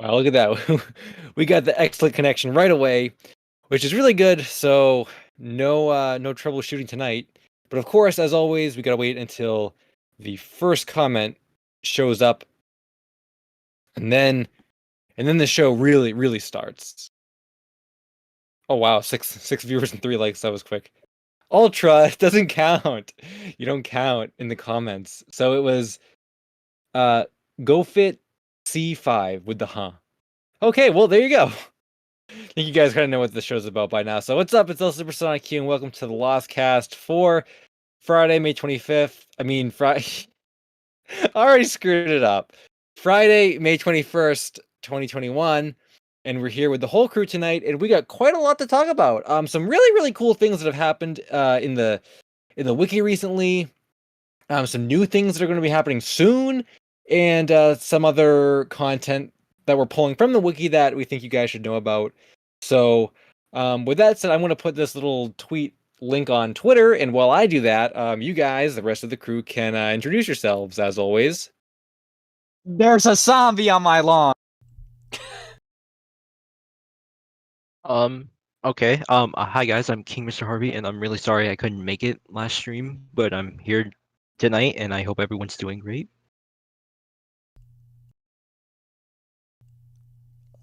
Wow, look at that. We got the excellent connection right away, which is really good. So no troubleshooting tonight. But of course, as always, we gotta wait until the first comment shows up, and then the show really starts. Oh wow, six viewers and 3 likes. That was quick. Ultra doesn't count. You don't count in the comments. So it was GoFit C5 with the huh. Okay, well there you go. I think you guys kind of know what the show's about by now. So what's up? It's El Supersonic Q, and welcome to the Lostcast for Friday, May 25th. I mean, Friday. I already screwed it up. Friday, May 21st, 2021. And we're here with the whole crew tonight, and we got quite a lot to talk about. Some really cool things that have happened in the wiki recently. Some new things that are going to be happening soon, and some other content that we're pulling from the wiki that we think you guys should know about. So, with that said, I'm going to put this little tweet link on Twitter, and while I do that, you guys, the rest of the crew, can introduce yourselves as always. There's a zombie on my lawn. Okay. Hi guys, I'm King Mr. Harvey, and I'm really sorry I couldn't make it last stream, but I'm here tonight, and I hope everyone's doing great.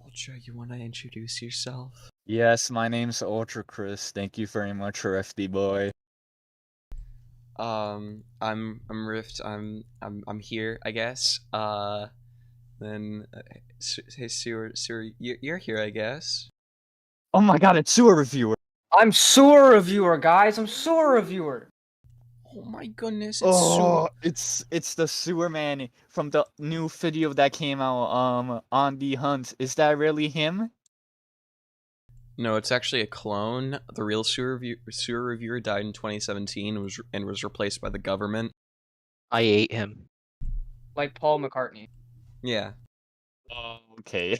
Ultra, you want to introduce yourself? Yes, my name's UltraCrist. Thank you very much, FD boy. I'm Rift. I'm here, I guess. Then hey Sewer, you're here, I guess. Oh my god, it's Sewer Reviewer. I'm Sewer Reviewer, guys. I'm Sewer Reviewer. Oh my goodness, it's the Sewer Man from the new video that came out on the hunt. Is that really him? No, it's actually a clone. The real Sewer Reviewer died in 2017 and was replaced by the government. I ate him. Like Paul McCartney. Yeah. Okay.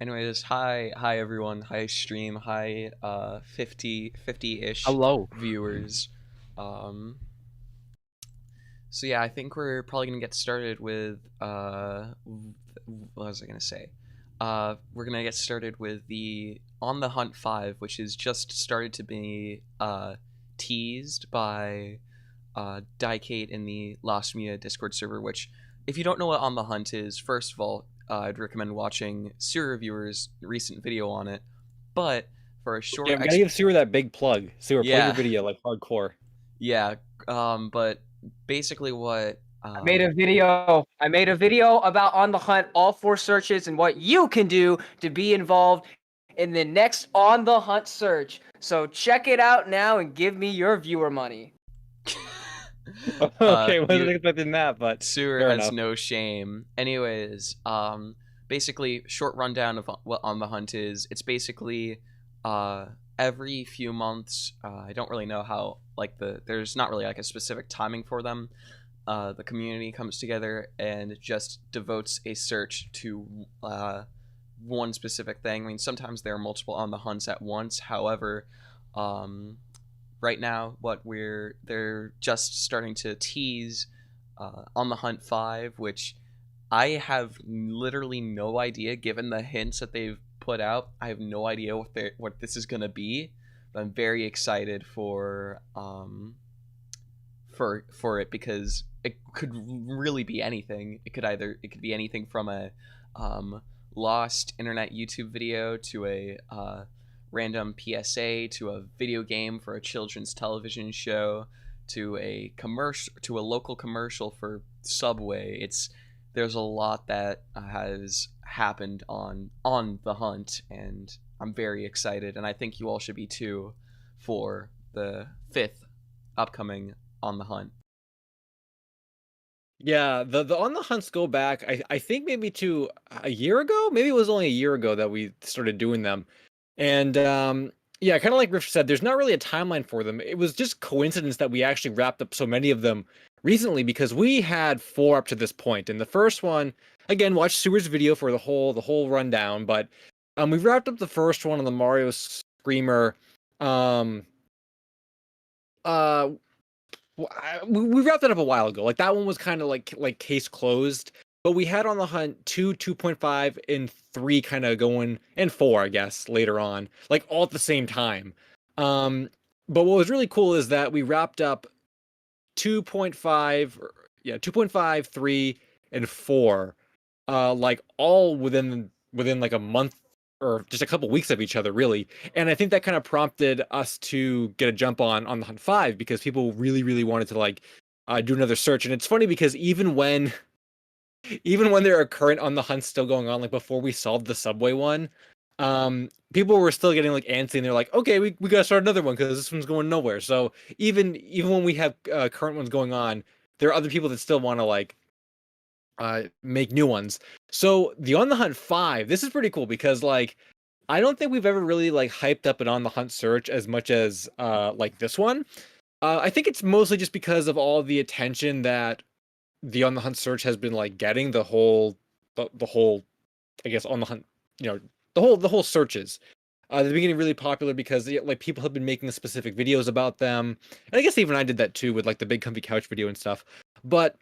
Anyways, hi everyone, hi stream, hi 50-ish Hello. viewers. So yeah, I think we're probably gonna get started with what was I gonna say? We're gonna get started with the On the Hunt 5, which has just started to be teased by Diecate in the Last Muffin Discord server, which, if you don't know what On the Hunt is, first of all, I'd recommend watching Sewer Reviewer's recent video on it. But for a short, Yeah, I'm gonna give Sewer that big plug. Sewer, plug your video like hardcore. Yeah, but basically what I made a video about On the Hunt, all 4 searches, and what you can do to be involved in the next On the Hunt search. So check it out now and give me your viewer money. Okay, wasn't expecting that, but Sewer fair has enough. no shame. Anyways, basically, short rundown of what On the Hunt is. It's basically every few months. I don't really know how, there's not really like a specific timing for them. The community comes together and just devotes a search to one specific thing. I mean, sometimes there are multiple On the Hunts at once. However, right now, they're just starting to tease On the Hunt 5, which I have literally no idea, given the hints that they've put out. I have no idea what this is gonna be, but I'm very excited for it, because it could really be anything. It could be anything from a lost internet YouTube video to a random PSA to a video game for a children's television show to a local commercial for Subway. There's a lot that has happened on the Hunt, and I'm very excited, and I think you all should be too, for the 5th upcoming On the Hunt. Yeah, the On the Hunts go back, I think maybe to a year ago. Maybe it was only a year ago that we started doing them. And yeah, kind of like Riff said, there's not really a timeline for them. It was just coincidence that we actually wrapped up so many of them recently, because we had 4 up to this point. And the first one, again, watch Sewer's video for the whole rundown, but we wrapped up the first one on the Mario Screamer. We wrapped that up a while ago. Like, that one was kind of like case closed. but we had On the Hunt 2, 2.5, and 3 kind of going, and 4, I guess, later on, like all at the same time. But what was really cool is that we wrapped up 2.5, 2.5, 3, and 4, like all within like a month or just a couple weeks of each other, really. And I think that kind of prompted us to get a jump on the Hunt 5 because people really, really wanted to like do another search. And it's funny because even when there are current On the Hunts still going on, like before we solved the subway one, people were still getting like antsy and they're like, okay, we gotta start another one because this one's going nowhere. So even when we have current ones going on, there are other people that still want to like make new ones. So the On the Hunt 5, this is pretty cool because like I don't think we've ever really like hyped up an On the Hunt search as much as like this one. I think it's mostly just because of all the attention that the On the Hunt search has been like getting, the whole I guess On the Hunt, the whole searches. They're getting really popular because like people have been making specific videos about them. And I guess even I did that too with like the big comfy couch video and stuff. But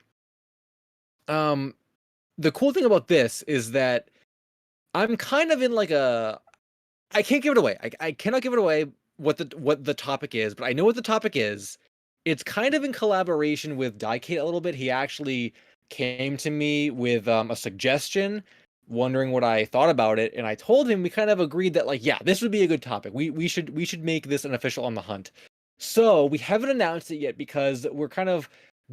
the cool thing about this is that I'm kind of in like I can't give it away. I cannot give it away what the topic is, but I know what the topic is. It's kind of in collaboration with Diecate a little bit. He actually came to me with a suggestion, wondering what I thought about it, and I told him we kind of agreed that like, yeah, this would be a good topic. We should make this an official On the Hunt. So we haven't announced it yet because we're kind of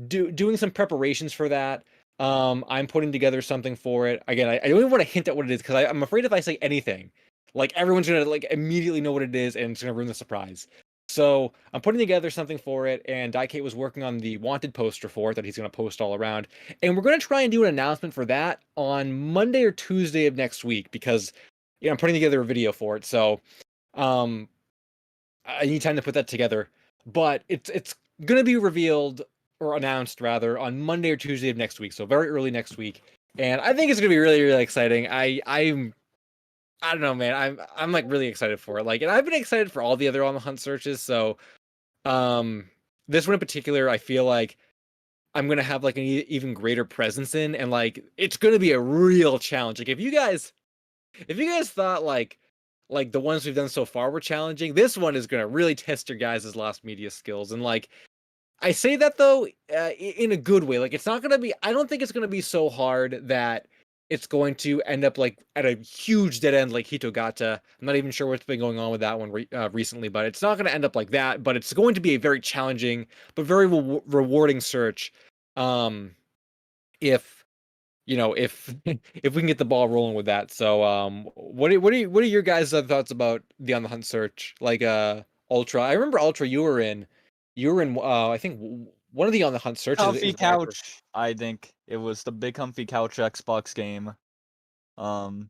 doing some preparations for that. I'm putting together something for it. Again, I don't even want to hint at what it is because I'm afraid if I say anything, like everyone's gonna like immediately know what it is and it's gonna ruin the surprise. So I'm putting together something for it, and Diecate was working on the wanted poster for it that he's gonna post all around, and we're gonna try and do an announcement for that on Monday or Tuesday of next week because I'm putting together a video for it. So I need time to put that together, but it's gonna be revealed or announced rather on Monday or Tuesday of next week, so very early next week. And I think it's gonna be really, really exciting. I don't know, man. I'm like really excited for it. Like, and I've been excited for all the other On the Hunt searches. So, this one in particular, I feel like I'm gonna have like an even greater presence in, and like it's gonna be a real challenge. Like, if you guys thought like the ones we've done so far were challenging, this one is gonna really test your guys' lost media skills. And like, I say that though, in a good way. Like, it's not gonna be. I don't think it's gonna be so hard that it's going to end up like at a huge dead end like Hitogata. I'm not even sure what's been going on with that one recently, but it's not going to end up like that. But it's going to be a very challenging but very rewarding search. If if if we can get the ball rolling with that. So what are your guys' thoughts about the On the Hunt search? Like Ultra. I remember Ultra. You were in I think one of the On the Hunt searches. Comfy couch. I think it was the big comfy couch Xbox game. Oh,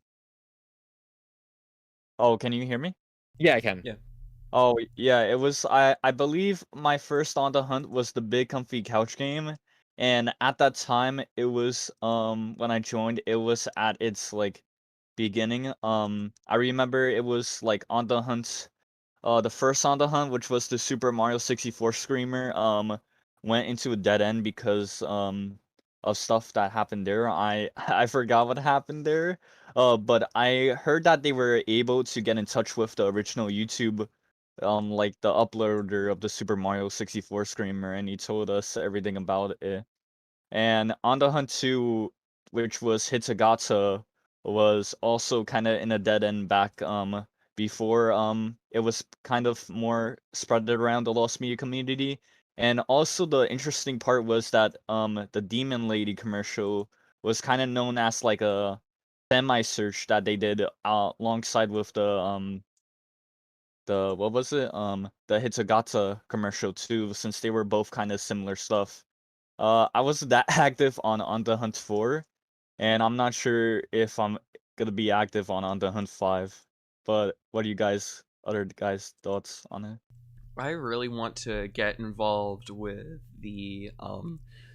can you hear me? Yeah, I can. Yeah. Oh yeah, it was. I believe my first On the Hunt was the big comfy couch game, and at that time it was when I joined, it was at its like beginning. I remember it was like On the Hunt. The first On the Hunt, which was the Super Mario 64 Screamer, went into a dead end because of stuff that happened there. I forgot what happened there. But I heard that they were able to get in touch with the original YouTube, like the uploader of the Super Mario 64 Screamer, and he told us everything about it. And On the Hunt 2, which was Hitogata, was also kind of in a dead end back before it was kind of more spread around the Lost Media community. And also the interesting part was that the Demon Lady commercial was kind of known as like a semi-search that they did alongside with the what was it? The Hitogata commercial too, since they were both kind of similar stuff. I wasn't that active on the Hunt 4, and I'm not sure if I'm gonna be active on the Hunt 5. But what are you guys, other guys' thoughts on it? I really want to get involved with the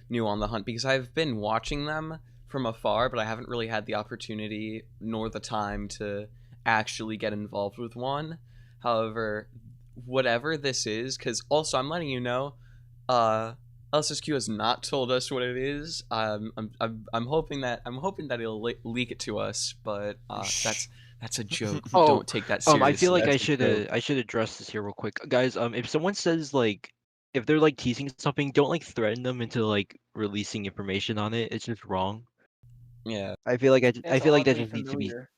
new On the Hunt because I've been watching them from afar, but I haven't really had the opportunity nor the time to actually get involved with one. However, whatever this is, because also I'm letting you know, LSSQ has not told us what it is. I'm hoping that he'll leak it to us, but that's a joke. Oh, Don't take that seriously. I feel like That's a joke. I should address this here real quick, guys. If someone says like, if they're like teasing something, don't like threaten them into like releasing information on it. It's just wrong. Yeah. I feel like I It's feel like that oddly just needs to be. familiar.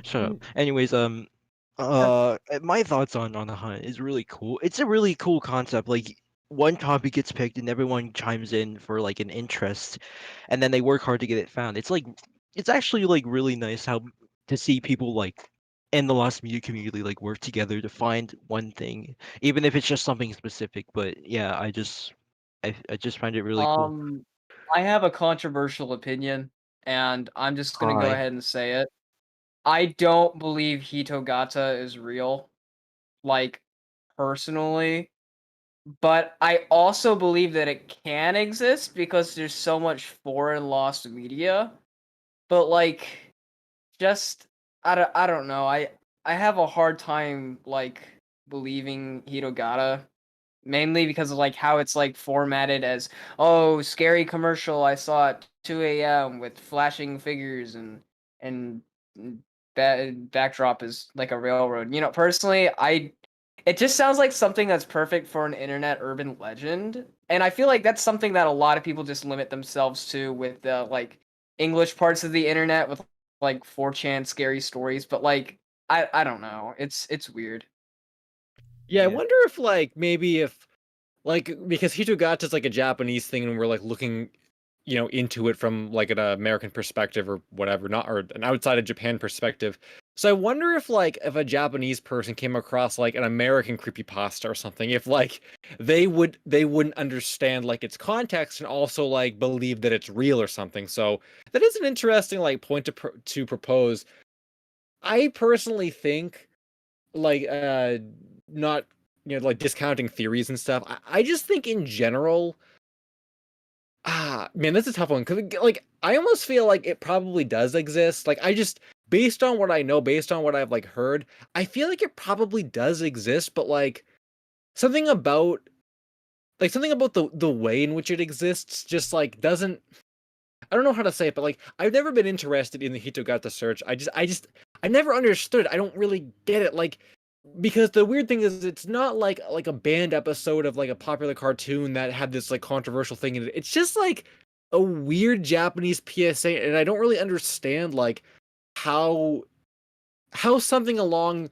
Shut up. Anyways, my thoughts on the hunt is really cool. It's a really cool concept. Like one topic gets picked and everyone chimes in for like an interest, and then they work hard to get it found. It's like it's actually like really nice how to see people like in the lost media community like work together to find one thing, even if it's just something specific. But yeah, I just find it really cool. I have a controversial opinion, and I'm just gonna go Hi. ahead and say it. I don't believe Hitogata is real, like, personally, but I also believe that it can exist because there's so much foreign lost media. But like, just I don't know. I have a hard time like believing Hitogata, mainly because of like how it's like formatted as, oh, scary commercial I saw at 2 a.m. with flashing figures and backdrop is like a railroad. You know, personally, it just sounds like something that's perfect for an internet urban legend, and I feel like that's something that a lot of people just limit themselves to with the like English parts of the internet with like 4chan scary stories. But like, I don't know. It's weird. Yeah, I Yeah. wonder if like maybe if like because Hitogata is like a Japanese thing and we're like looking, into it from like an American perspective or whatever, not or an outside of Japan perspective. So I wonder if like if a Japanese person came across like an American creepypasta or something, if like they wouldn't understand like its context and also like believe that it's real or something. So that is an interesting like point to propose. I personally think like not like discounting theories and stuff. I just think in general, man, that's a tough one because like I almost feel like it probably does exist. Like I just based on what I know, based on what I've like heard, I feel like it probably does exist, but like something about something about the way in which it exists just like doesn't. I don't know how to say it, but like I've never been interested in the Hitogata search. I never understood. I don't really get it. Like because the weird thing is it's not like a banned episode of like a popular cartoon that had this like controversial thing in it. It's just like a weird Japanese PSA, and I don't really understand like how something along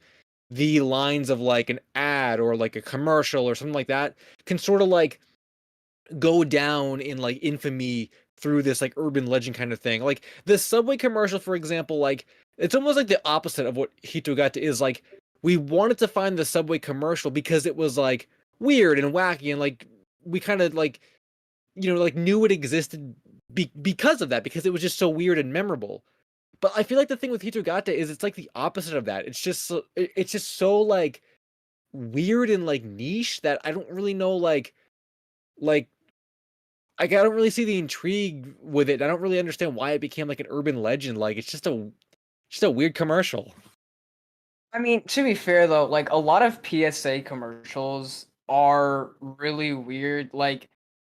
the lines of like an ad or like a commercial or something like that can sort of like go down in like infamy through this like urban legend kind of thing. Like the Subway commercial, for example, like it's almost like the opposite of what Hitogata is. Like we wanted to find the Subway commercial because it was like weird and wacky and like we kind of like like knew it existed because of that, because it was just so weird and memorable. But I feel like the thing with Hitogata is it's like the opposite of that. It's just so like weird and like niche that I don't really know like I don't really see the intrigue with it. I don't really understand why it became like an urban legend. Like it's just a weird commercial. I mean, to be fair though, like a lot of PSA commercials are really weird. Like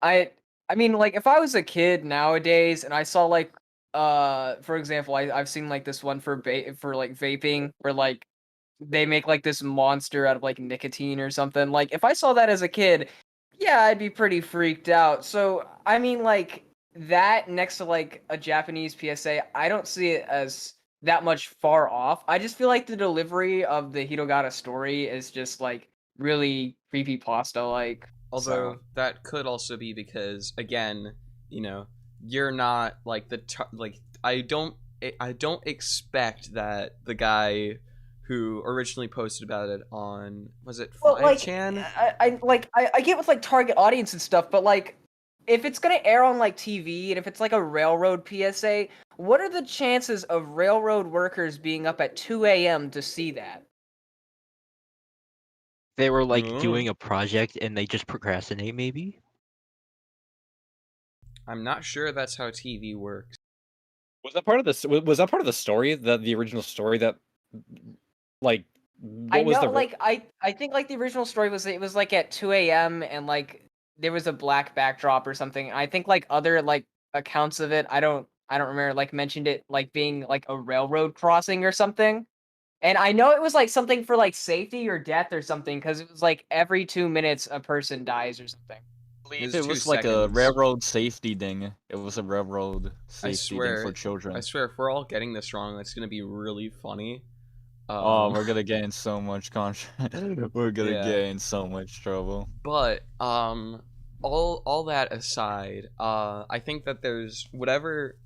I I mean like if I was a kid nowadays and I saw like for example, I've seen like this one for for like vaping where like they make like this monster out of like nicotine or something. Like if I saw that as a kid, yeah, I'd be pretty freaked out. So, I mean like that next to like a Japanese PSA, I don't see it as that much far off. I just feel like the delivery of the Hitogata story is just like really creepypasta like. Although that could also be because, again, you're not like like I don't expect that the guy who originally posted about it on, was it Well, like 5chan? I get with like target audience and stuff, but like if it's gonna air on like TV and if it's like a railroad PSA, what are the chances of railroad workers being up at 2 a.m. to see that? They were like Mm. doing a project and they just procrastinate, maybe. I'm not sure that's how TV works. Was that part of the was that part of the story, the original story that like I what was know, the like I think like the original story was it was like at 2 a.m. and like there was a black backdrop or something. I think like other like accounts of it, I don't remember, like mentioned it like being like a railroad crossing or something. And I know it was like something for like safety or death or something because it was like every 2 minutes a person dies or something. It's It 2 was like a seconds. railroad safety thing. It was a railroad I safety thing for swear, children. I swear, if we're all getting this wrong, that's gonna be really funny. Oh, we're gonna get in so much we're gonna Yeah. get in so much trouble. But all that aside, I think that there's whatever.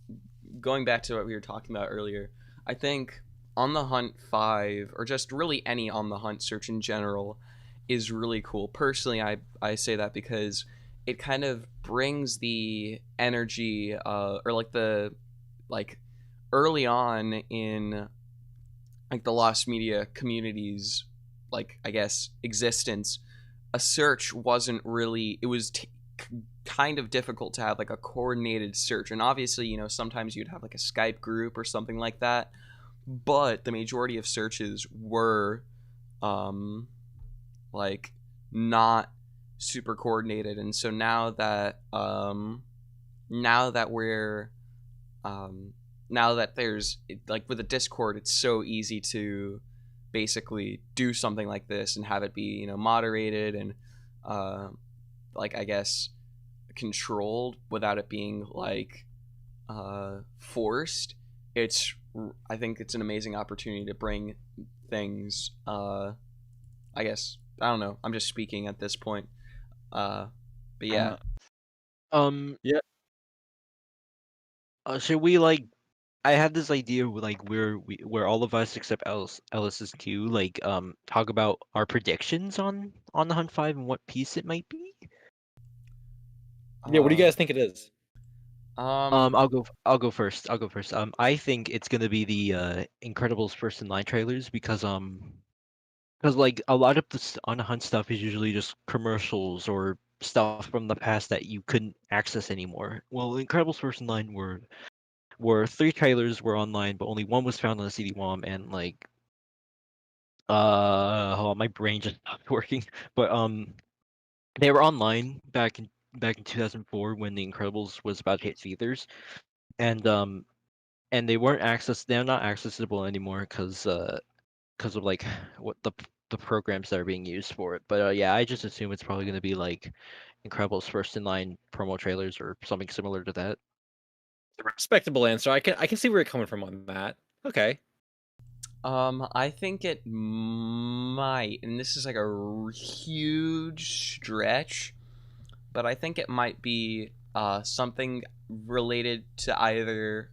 Going back to what we were talking about earlier, I think On the Hunt 5 or just really any On the Hunt search in general is really cool. Personally, I say that because it kind of brings the energy or like the like early on in like the lost media community's like I guess existence, a search wasn't really it was kind of difficult to have like a coordinated search, and obviously sometimes you'd have like a Skype group or something like that, but the majority of searches were like not super coordinated. And so now that we're now that there's like with a Discord, it's so easy to basically do something like this and have it be moderated and like I guess controlled without it being like forced. I think it's an amazing opportunity to bring things I guess I don't know, I'm just speaking at this point, but yeah. Yeah. Should we like? I had this idea like where all of us except Ellis's queue like talk about our predictions on the Hunt 5 and what piece it might be. Yeah, what do you guys think it is? I'll go first. I think it's gonna be the Incredibles first in line trailers because like a lot of this on the Hunt stuff is usually just commercials or stuff from the past that you couldn't access anymore. Well, Incredibles first in line were 3 trailers were online, but only one was found on the CD-ROM, and like my brain just stopped working. But they were online back in 2004 when The Incredibles was about to hit theaters, and they're not accessible anymore because of like what the programs that are being used for it. But yeah, I just assume it's probably going to be like Incredibles first in line promo trailers or something similar to that. Respectable answer. I can see where you're coming from on that. Okay. I think it might, and this is like a huge stretch, but I think it might be something related to either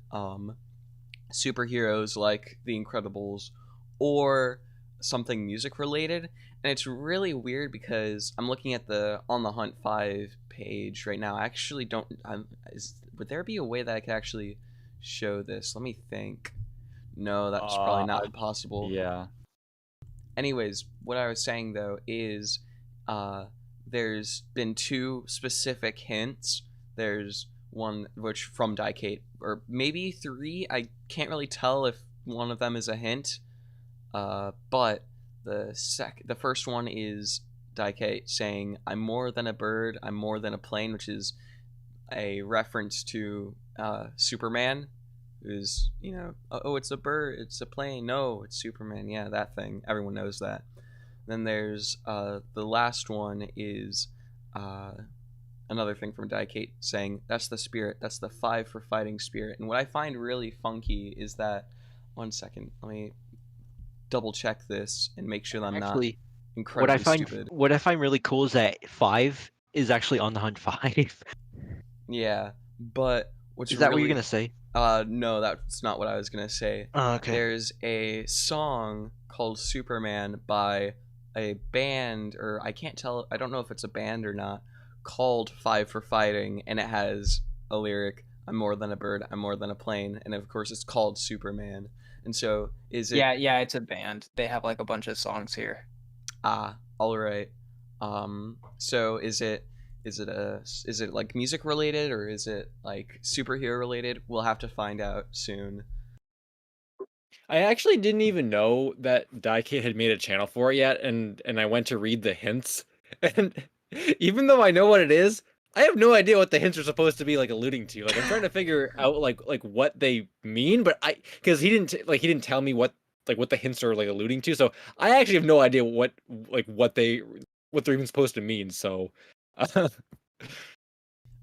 superheroes like The Incredibles or something music related. And it's really weird because I'm looking at the On the Hunt 5 page right now. I actually don't. Would there be a way that I could actually show this? Let me think. No, that's probably not possible. Yeah. Anyways, what I was saying though is there's been 2 specific hints. There's one which from Daikate, or maybe 3. I can't really tell if one of them is a hint. But the first one is Daikate saying, "I'm more than a bird, I'm more than a plane," which is a reference to Superman, who's oh, it's a bird, it's a plane, no, it's Superman, yeah, that thing, everyone knows that. Then there's the last one is another thing from Daikate saying, "That's the spirit, that's the 5 for fighting spirit." And what I find really funky is that, one second, let me double check this and make sure that I'm Actually, not incredibly stupid. What I find really cool is that 5 is actually on the Hunt 5. Yeah, but what's Is that really... what you're gonna say? No, that's not what I was gonna say. Oh, okay. There's a song called Superman by a band, or I can't tell, I don't know if it's a band or not, called 5 for Fighting, and it has a lyric, "I'm more than a bird, I'm more than a plane," and of course it's called Superman. And so is it... Yeah, it's a band. They have like a bunch of songs here. All right. So is it like music related, or is it like superhero related? We'll have to find out soon. I actually didn't even know that Daikate had made a channel for it yet, and I went to read the hints, and even though I know what it is, I have no idea what the hints are supposed to be like alluding to. Like I'm trying to figure out like what they mean, but because he didn't tell me what the hints are like alluding to. So I actually have no idea what they're even supposed to mean. So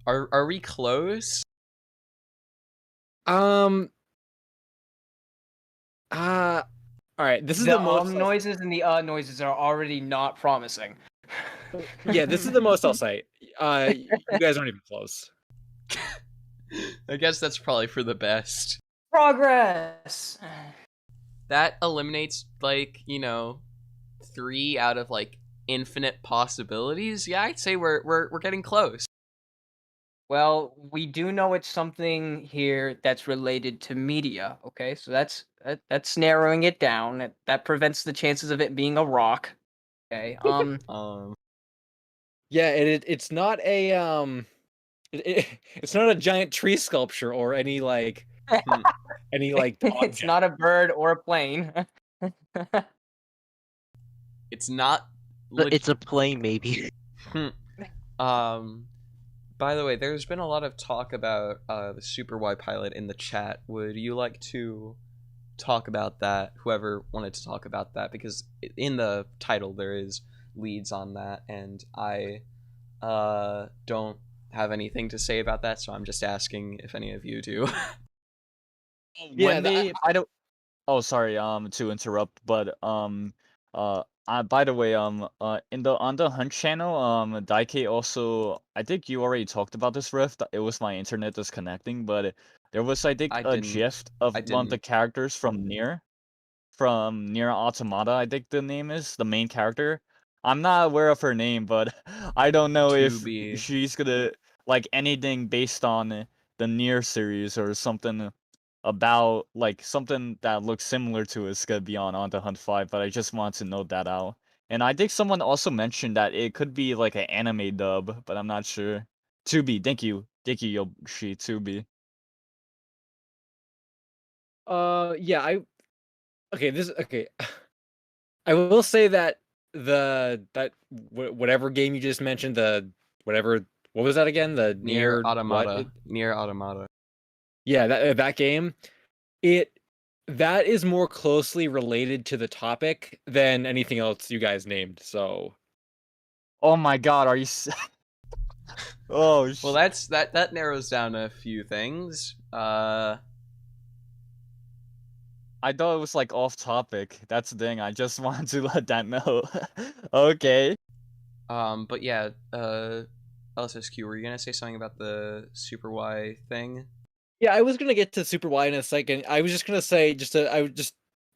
Are we close? um all right, this is The the most noises and the noises are already not promising. yeah, this is the most I'll say. You guys aren't even close. I guess that's probably for the best. Progress. That eliminates, like, 3 out of like infinite possibilities. Yeah, I'd say we're getting close. Well, we do know it's something here that's related to media. Okay, so that's narrowing it down. That prevents the chances of it being a rock. Okay. Yeah, it's not a it's not a giant tree sculpture or any like It's object. not a bird or a plane. It's not. It's a plane, maybe. By the way, there's been a lot of talk about the Super Y pilot in the chat. Would you like to talk about that? Whoever wanted to talk about that, because in the title there is leads on that, and I don't have anything to say about that, so I'm just asking if any of you do. Yeah, I don't. Oh, sorry. To interrupt, but by the way, in the on the Hunt channel, Daike also. I think you already talked about this rift. It was my internet disconnecting, but there was, I think, I a didn't. gif of I one of the didn't. characters from Nier Automata. I think the name is the main character. I'm not aware of her name, but I don't know if 2B. she's gonna like anything based on the Nier series or something about like something that looks similar to it's gonna be on the Hunt 5, but I just want to note that out. And I think someone also mentioned that it could be like an anime dub, but I'm not sure. 2B, thank you, Yoshi, 2B. Yeah, okay. I will say that whatever game you just mentioned, what was that again? The Near Nier Automata. what? Near Automata. Yeah, that game. That is more closely related to the topic than anything else you guys named. So Oh my god, are you oh Well, that narrows down a few things. I thought it was like off topic. That's the thing. I just wanted to let that know. Okay. But yeah, LSSQ, were you gonna say something about the Super Y thing? yeah, I was gonna get to Super Y in a second. I was just gonna say just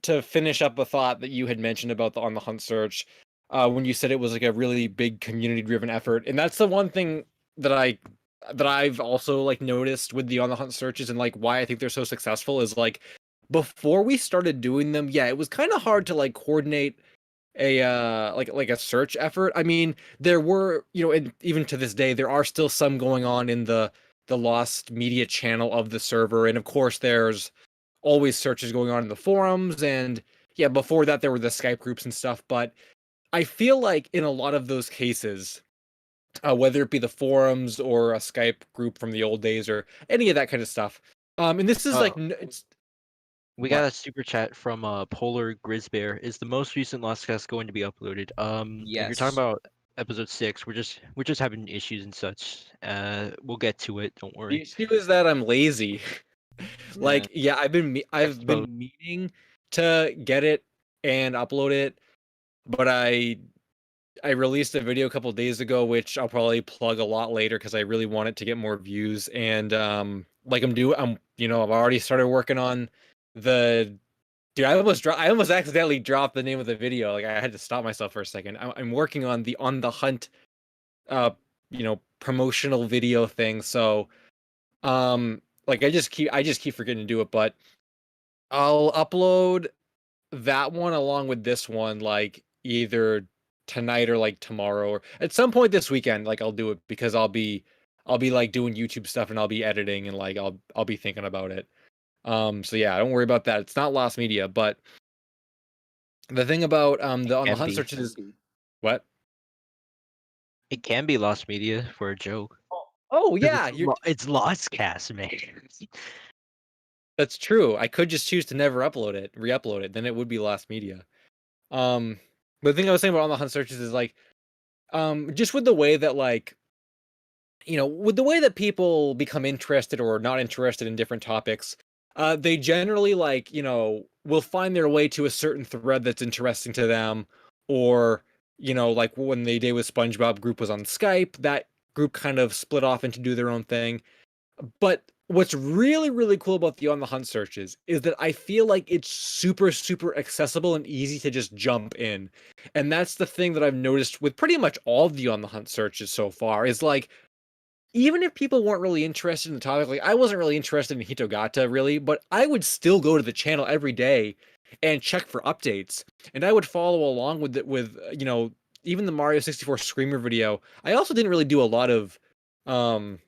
to finish up a thought that you had mentioned about the On the Hunt search, when you said it was like a really big community driven effort, and that's the one thing that I've also like noticed with the On the Hunt searches and like why I think they're so successful is like before we started doing them, yeah, it was kind of hard to like coordinate a like a search effort. I mean, there were, and even to this day, there are still some going on in the Lost media channel of the server, and of course, there's always searches going on in the forums, and yeah, before that, there were the Skype groups and stuff. But I feel like in a lot of those cases, whether it be the forums or a Skype group from the old days or any of that kind of stuff, and this is like it's We got a super chat from Polar Grizzbear. Is the most recent Lostcast going to be uploaded? If you're Yes. talking about episode 6, we're just having issues and such. We'll get to it. Don't the worry. issue is that I'm lazy. Like, yeah, I've been meaning to get it and upload it, but I released a video a couple days ago, which I'll probably plug a lot later because I really want it to get more views. And like I've already started working on the. Dude, I almost accidentally dropped the name of the video. Like I had to stop myself for a second. I'm working on the On the Hunt, promotional video thing. So, like I just keep forgetting to do it, but I'll upload that one along with this one, like either tonight or like tomorrow or at some point this weekend. Like I'll do it because I'll be like doing YouTube stuff and I'll be editing and like I'll be thinking about it. So yeah, don't worry about that. It's not lost media, but the thing about the On the Hunt searches, what? It can be lost media for a joke. Oh 'Cause yeah, it's Lostcast, man. that's true. I could just choose to never upload it, re-upload it, then it would be lost media. But the thing I was saying about on the hunt searches is like, just with the way that like, with the way that people become interested or not interested in different topics, they generally like, will find their way to a certain thread that's interesting to them, or like when the Day with SpongeBob group was on Skype, that group kind of split off into do their own thing. But what's really, really cool about the on the hunt searches is that I feel like it's super, super accessible and easy to just jump in. And that's the thing that I've noticed with pretty much all of the on the hunt searches so far is like, even if people weren't really interested in the topic, like I wasn't really interested in Hitogata really, but I would still go to the channel every day and check for updates. And I would follow along with it with, even the Mario 64 Screamer video. I also didn't really do um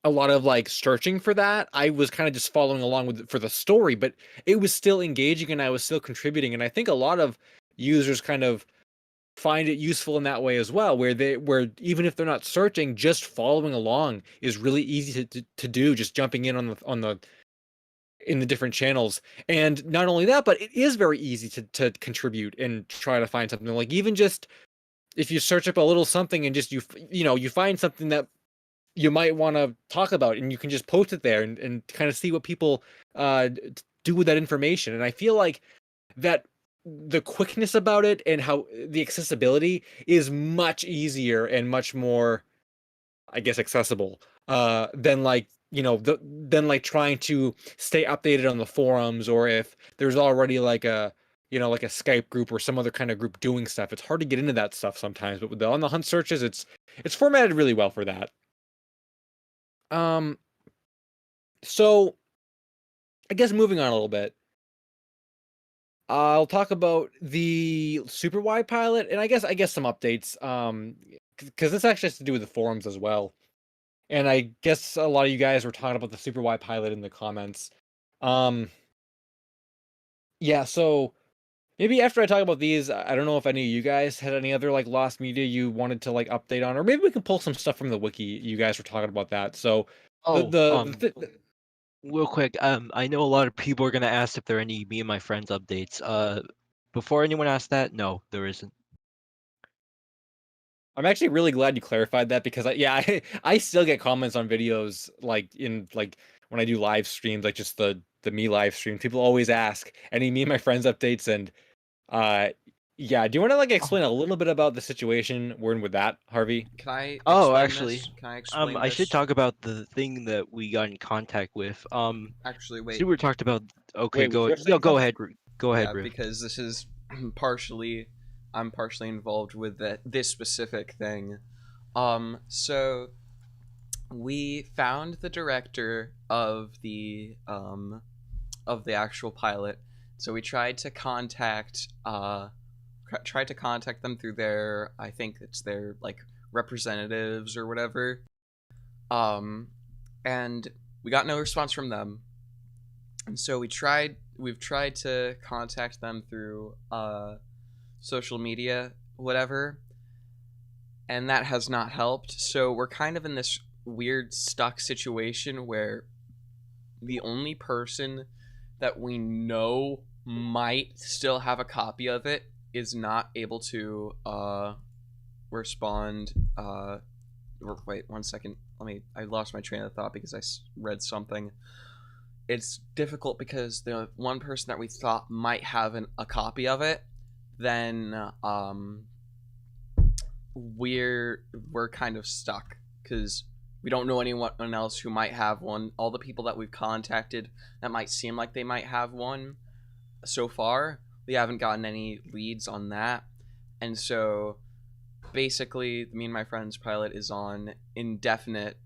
a lot of like searching for that. I was kind of just following along with it for the story, but it was still engaging and I was still contributing. And I think a lot of users kind of find it useful in that way as well, where even if they're not searching, just following along is really easy to do, just jumping in on the in the different channels. And not only that, but it is very easy to contribute and try to find something. Like even just if you search up a little something and just you find something that you might want to talk about, and you can just post it there and kind of see what people do with that information. And I feel like that the quickness about it and how the accessibility is much easier and much more, I guess, accessible than like than like trying to stay updated on the forums, or if there's already like a like a Skype group or some other kind of group doing stuff. It's hard to get into that stuff sometimes, but with the on the hunt searches, it's formatted really well for that. Um, so I guess moving on a little bit, I'll talk about the Super Wide pilot, and I guess some updates. Because this actually has to do with the forums as well, and I guess a lot of you guys were talking about the Super Wide pilot in the comments. Um, yeah. So maybe after I talk about these, I don't know if any of you guys had any other like lost media you wanted to like update on, or maybe we can pull some stuff from the wiki. You guys were talking about that, so Oh, the real quick, I know a lot of people are gonna ask if there are any Me and My Friends updates. Before anyone asks that, no, there isn't. I'm actually really glad you clarified that, because I still get comments on videos like in like when I do live streams, like just the me live stream. People always ask any Me and My Friends updates, and uh yeah, do you want to like explain a little bit about the situation we're in with that, Harvey? Can I Oh, explain actually, this? Can I explain I should this? talk about the thing that we got in contact with. Actually, wait. Super talked about. Okay, Wait, was go. Riff No, saying go something? ahead. Go ahead, Yeah, Riff. because this is partially, I'm partially involved with this specific thing. So we found the director of the actual pilot. So we tried to contact them through their, I think it's their like representatives or whatever. And we got no response from them. And so we've tried to contact them through social media, whatever, and that has not helped. So we're kind of in this weird stuck situation where the only person that we know might still have a copy of it is not able to respond. Wait 1 second. I lost my train of thought because I read something. It's difficult because the one person that we thought might have a copy of it, then we're kind of stuck because we don't know anyone else who might have one. All the people that we've contacted that might seem like they might have one so far, we haven't gotten any leads on that. And so basically Me and My Friends pilot is on indefinite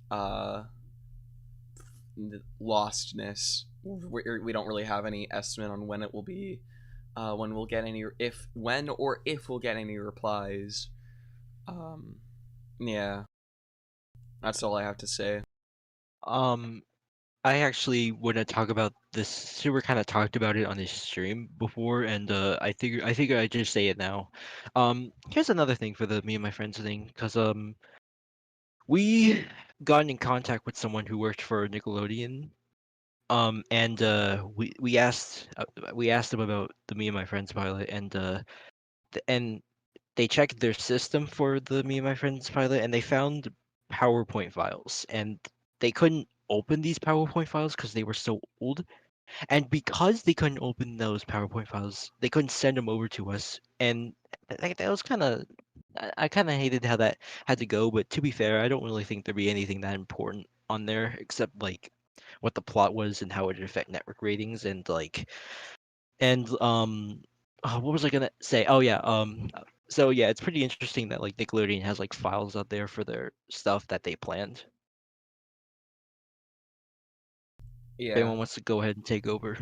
lostness. We don't really have any estimate on when it will be, when we'll get any, if we'll get any replies. Yeah, that's all I have to say. I actually want to talk about this. Super kind of talked about it on his stream before, and I figure I just say it now. Here's another thing for the me and my friends thing, because we got in contact with someone who worked for Nickelodeon. And we asked them about the me and my friends pilot, and they checked their system for the me and my friends pilot, and they found PowerPoint files, and they couldn't open these PowerPoint files because they were so old. And because they couldn't open those PowerPoint files, they couldn't send them over to us. And that was kind of, I kind of hated how that had to go. But to be fair, I don't really think there'd be anything that important on there except like what the plot was and how it would affect network ratings and what was I gonna say? Oh yeah, so yeah, it's pretty interesting that like Nickelodeon has like files out there for their stuff that they planned. If Yeah. anyone wants to go ahead and take over.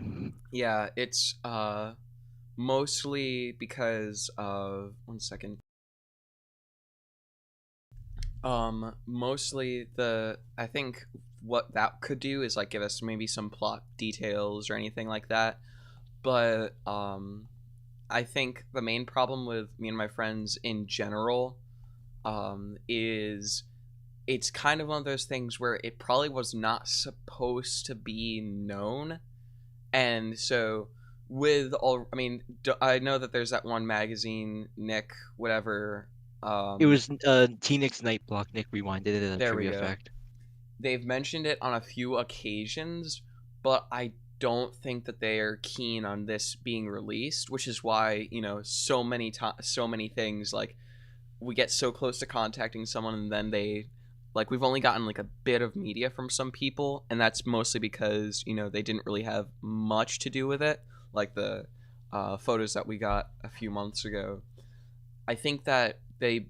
Yeah, it's mostly because of one second. Mostly I think what that could do is like give us maybe some plot details or anything like that. But I think the main problem with me and my friends in general is it's kind of one of those things where it probably was not supposed to be known. And so with all, I mean, I know that there's that one magazine, Nick, whatever. It was T-Nick's Night Block. Nick rewinded it as a There we trivia go. fact. They've mentioned it on a few occasions, but I don't think that they are keen on this being released, which is why, you know, so many things, like we get so close to contacting someone and then they, like, we've only gotten like a bit of media from some people, and that's mostly because, you know, they didn't really have much to do with it, like the photos that we got a few months ago. I think that they're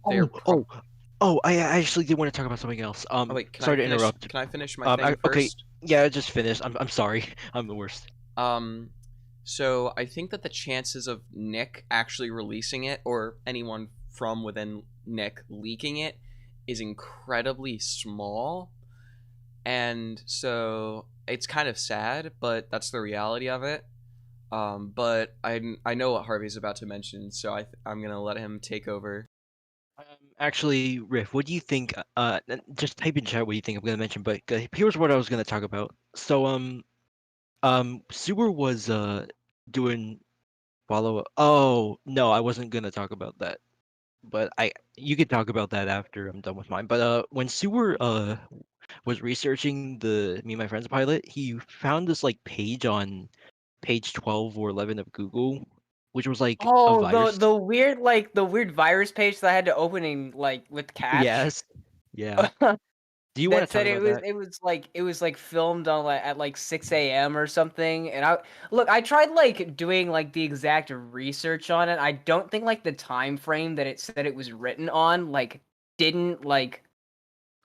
I actually did want to talk about something else. Oh wait, Sorry to interrupt. Can I finish my thing Okay, first? yeah, I just finished. I'm sorry. I'm the worst. So I think that the chances of Nick actually releasing it or anyone from within Nick leaking it is incredibly small. And so it's kind of sad, but that's the reality of it. But I know what Harvey's about to mention, so I'm gonna let him take over. Actually, Riff, what do you think? Just type in chat what you think I'm gonna mention. But here's what I was gonna talk about. So Sewer was doing follow. Oh no, I wasn't gonna talk about that. But you could talk about that after I'm done with mine. But when Sewer was researching the Me and My Friends pilot, he found this like page on page 12 or 11 of Google, which was like a Oh, virus. the weird the weird virus page that I had to open in like with cash. Yes. Yeah. Do you want to That talk said about that? it was like filmed on like at like 6 a.m. or something. And I tried like doing like the exact research on it. I don't think like the time frame that it said it was written on like didn't like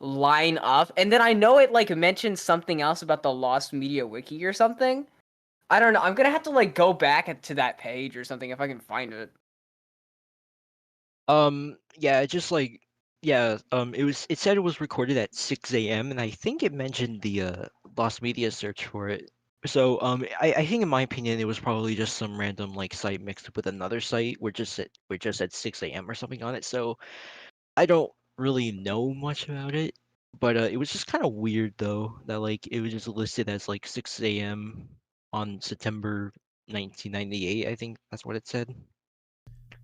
line up. And then I know it like mentioned something else about the Lost Media Wiki or something. I don't know. I'm gonna have to like go back to that page or something if I can find it. Yeah, just like it said it was recorded at 6 a.m. and I think it mentioned the Lost Media search for it. So I think in my opinion it was probably just some random like site mixed with another site where just at 6 a.m. or something on it. So I don't really know much about it, but it was just kind of weird though that like it was just listed as like 6 a.m. on September 1998. I think that's what it said.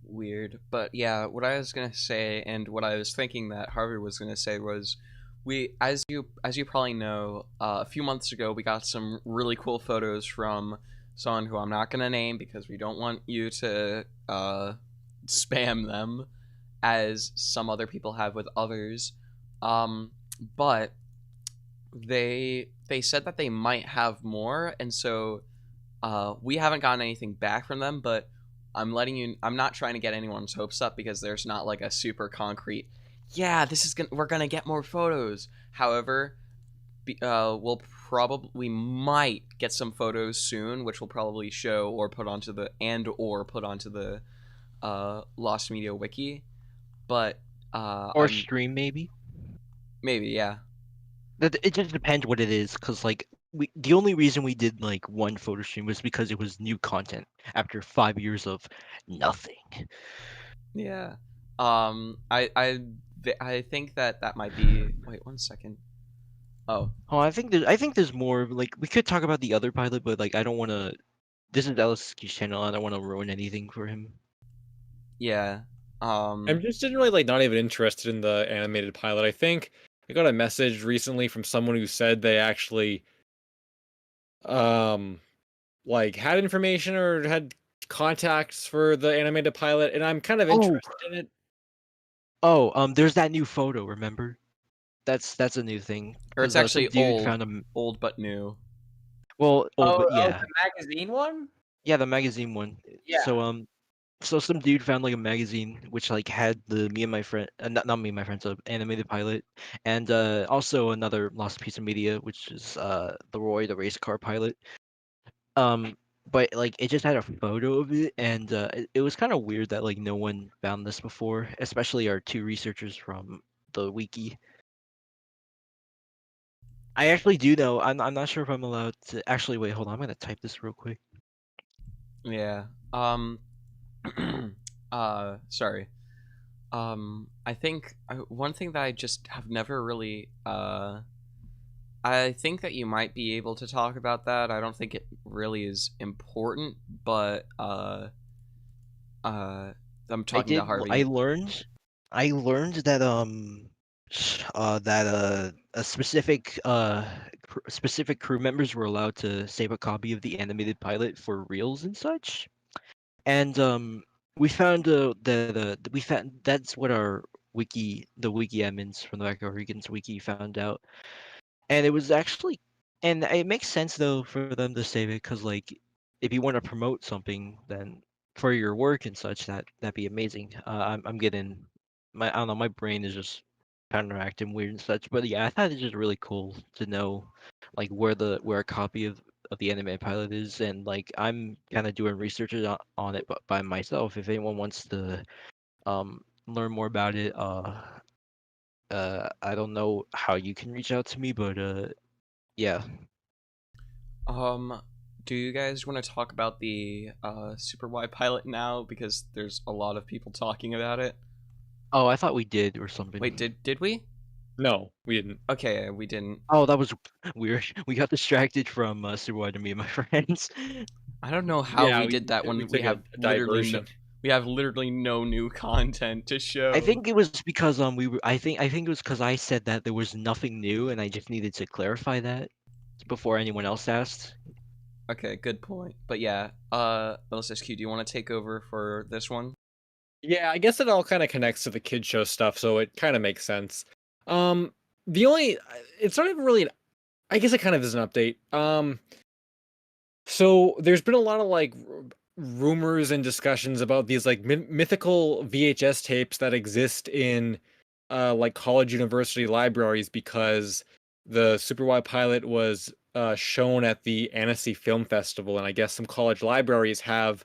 Weird. But yeah, what I was gonna say and what I was thinking that Harvey was gonna say was we as you probably know, a few months ago we got some really cool photos from someone who I'm not gonna name because we don't want you to spam them as some other people have with others. But they said that they might have more, and so we haven't gotten anything back from them, but I'm not trying to get anyone's hopes up because there's not like a super concrete, yeah, we're gonna get more photos. However, we might get some photos soon, which will probably show or put onto the Lost Media Wiki. But Or stream maybe. maybe, yeah. It just depends what it is, cause like the only reason we did like one photo stream was because it was new content after 5 years of nothing. Yeah. I think that might be. Wait 1 second. Oh, Oh, I think there's more. Like we could talk about the other pilot, but like I don't want to. This is Ellis' channel. I don't want to ruin anything for him. yeah. I'm just generally like not even interested in the animated pilot. I think I got a message recently from someone who said they actually like had information or had contacts for the animated pilot, and I'm kind of Oh, interested in it. there's that new photo. Remember? That's a new thing. Or it's 'Cause, some actually dude found a old but new. well, Oh, but oh, yeah, the magazine one? yeah, the magazine one. Yeah. So some dude found like a magazine which like had the me and my friend, not me and my friends, animated pilot, and also another lost piece of media, which is the Roy the race car pilot. Um, but like it just had a photo of it, and it was kind of weird that like no one found this before, especially our two researchers from the wiki. I actually do know. I'm not sure if I'm allowed to actually wait. Hold on, I'm gonna type this real quick. Yeah. Sorry. I think one thing that I just have never really I think that you might be able to talk about that. I don't think it really is important, but I'm talking to Harvey. I learned that specific crew members were allowed to save a copy of the animated pilot for reels and such. And we found we found that's what the wiki admins from the Vancouver Regions wiki found out. And it was actually, and it makes sense though for them to save it, because like if you want to promote something, then for your work and such, that'd be amazing. I'm getting I don't know, my brain is just counteracting weird and such. But yeah, I thought it's just really cool to know like where a copy of the anime pilot is, and like I'm kind of doing research on it, but by myself. If anyone wants to learn more about it, I don't know how you can reach out to me, but yeah. Do you guys want to talk about the Super Y pilot now, because there's a lot of people talking about it? Oh, I thought we did or something. Wait, did we? No, we didn't. Okay, we didn't. Oh, that was weird. We got distracted from Super Wide to me and my friends. I don't know how Yeah, we did that when we took have a literally diversion. we have literally no new content to show. I think it was because we were. I think it was because I said that there was nothing new, and I just needed to clarify that before anyone else asked. Okay, good point. But yeah, LSSQ, do you want to take over for this one? Yeah, I guess it all kind of connects to the kid show stuff, so it kind of makes sense. The only it's not even really I guess it kind of is an update. So there's been a lot of like rumors and discussions about these like mythical VHS tapes that exist in like college university libraries, because the Super Y pilot was shown at the Annecy Film Festival, and I guess some college libraries have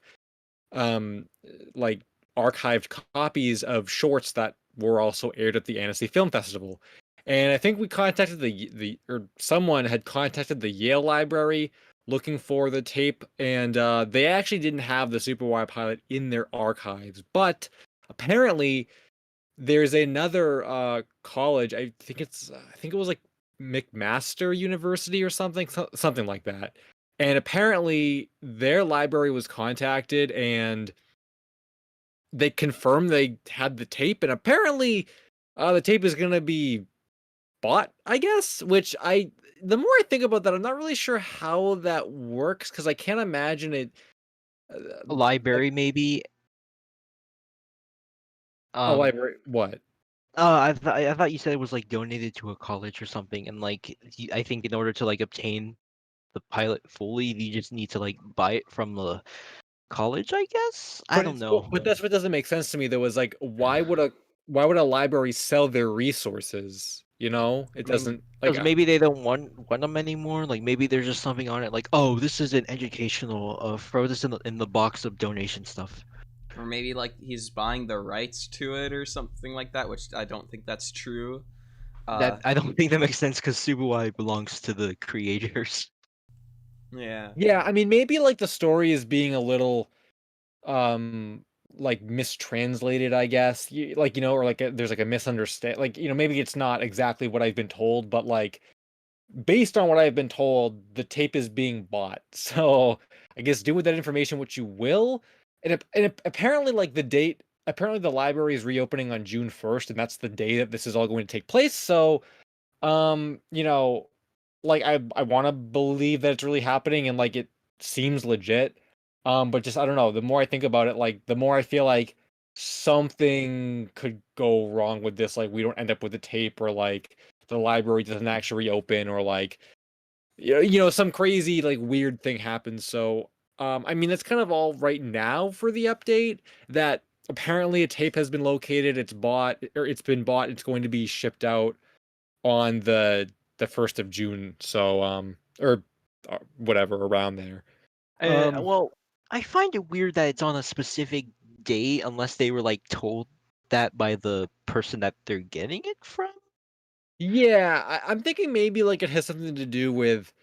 um like archived copies of shorts that were also aired at the Annecy Film Festival. And I think we contacted or someone had contacted the Yale Library looking for the tape, and they actually didn't have the Super Y pilot in their archives. But apparently, there's another college. I think it was like McMaster University or something like that. And apparently, their library was contacted, and they confirmed they had the tape. And apparently, the tape is going to be bought, I guess, which the more I think about that, I'm not really sure how that works, because I can't imagine it. A library, maybe. A library, what? I thought you said it was like donated to a college or something, and like I think in order to like obtain the pilot fully, you just need to like buy it from the college, I guess. I don't know. But that's what doesn't make sense to me. Though, is like, why would a library sell their resources? You know, it doesn't like. Because maybe they don't want them anymore. Like maybe there's just something on it, like, oh, this is an educational. Throw this in the box of donation stuff. Or maybe like he's buying the rights to it or something like that, which I don't think that's true. That I don't think that makes sense, because Super Y belongs to the creators. Yeah. Yeah, I mean, maybe like the story is being a little like mistranslated, I guess. Like, or like there's like a misunderstand, like, maybe it's not exactly what I've been told, but like based on what I've been told, the tape is being bought. So I guess do with that information what you will. And apparently, like apparently the library is reopening on June 1st, and that's the day that this is all going to take place. So, um, you know, like I want to believe that it's really happening, and like it seems legit. But just I don't know. The more I think about it, like the more I feel like something could go wrong with this. Like we don't end up with a tape, or like the library doesn't actually reopen, or like some crazy like weird thing happens. So I mean that's kind of all right now for the update that apparently a tape has been located, it's bought, or it's been bought, it's going to be shipped out on the 1st of June. So or whatever around there. Um Well, I find it weird that it's on a specific day unless they were like told that by the person that they're getting it from. yeah, I'm thinking maybe like it has something to do with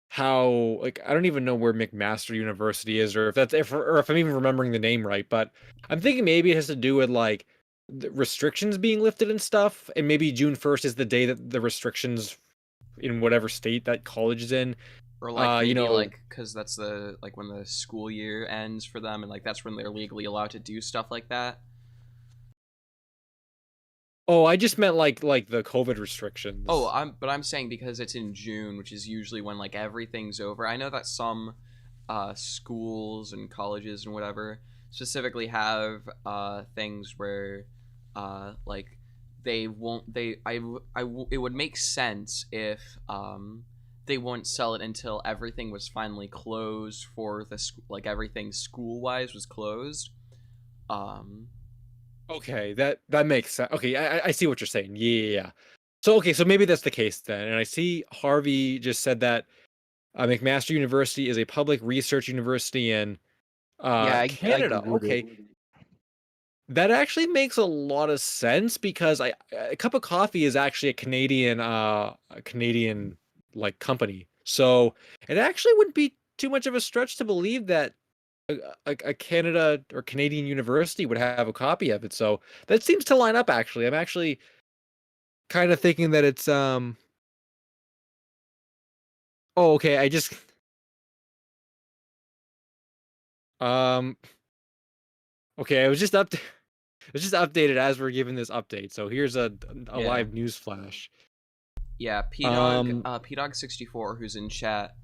how, like, I don't even know where McMaster University is, or if I'm even remembering the name right, but I'm thinking maybe it has to do with like the restrictions being lifted and stuff, and maybe June 1st is the day that the restrictions in whatever state that college is in. Or like You maybe know, like because that's the like when the school year ends for them, and like that's when they're legally allowed to do stuff like that. oh, I just meant like the COVID restrictions. Oh, I'm saying because it's in June, which is usually when like everything's over. I know that some schools and colleges and whatever specifically have things where like they won't they it would make sense if they won't sell it until everything was finally closed for like everything school wise was closed. Um Okay, that makes sense. Okay, I see what you're saying. Yeah. So okay, so maybe that's the case then. And I see Harvey just said that McMaster University is a public research university in Yeah, I Canada. googled it. Okay, that actually makes a lot of sense because a cup of coffee is actually a Canadian like company. So it actually wouldn't be too much of a stretch to believe that a Canada or Canadian university would have a copy of it. So that seems to line up actually. I'm actually kind of thinking that it's oh okay, I just um okay, it was just updated as we're giving this update. So here's a Yeah. live news flash. Yeah, Um, P-Dog64 who's in chat.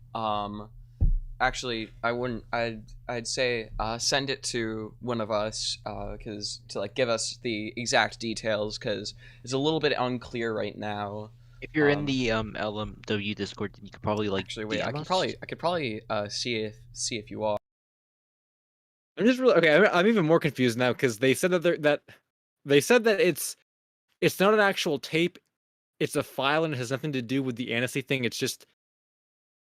Actually, I wouldn't. I'd say send it to one of us, cause to like give us the exact details, cause it's a little bit unclear right now. If you're in the LMW Discord, then you could probably like Actually, wait, DM us. I could probably see if you are. I'm just really okay. I'm even more confused now because they said they said that it's not an actual tape. It's a file and it has nothing to do with the Annecy thing. It's just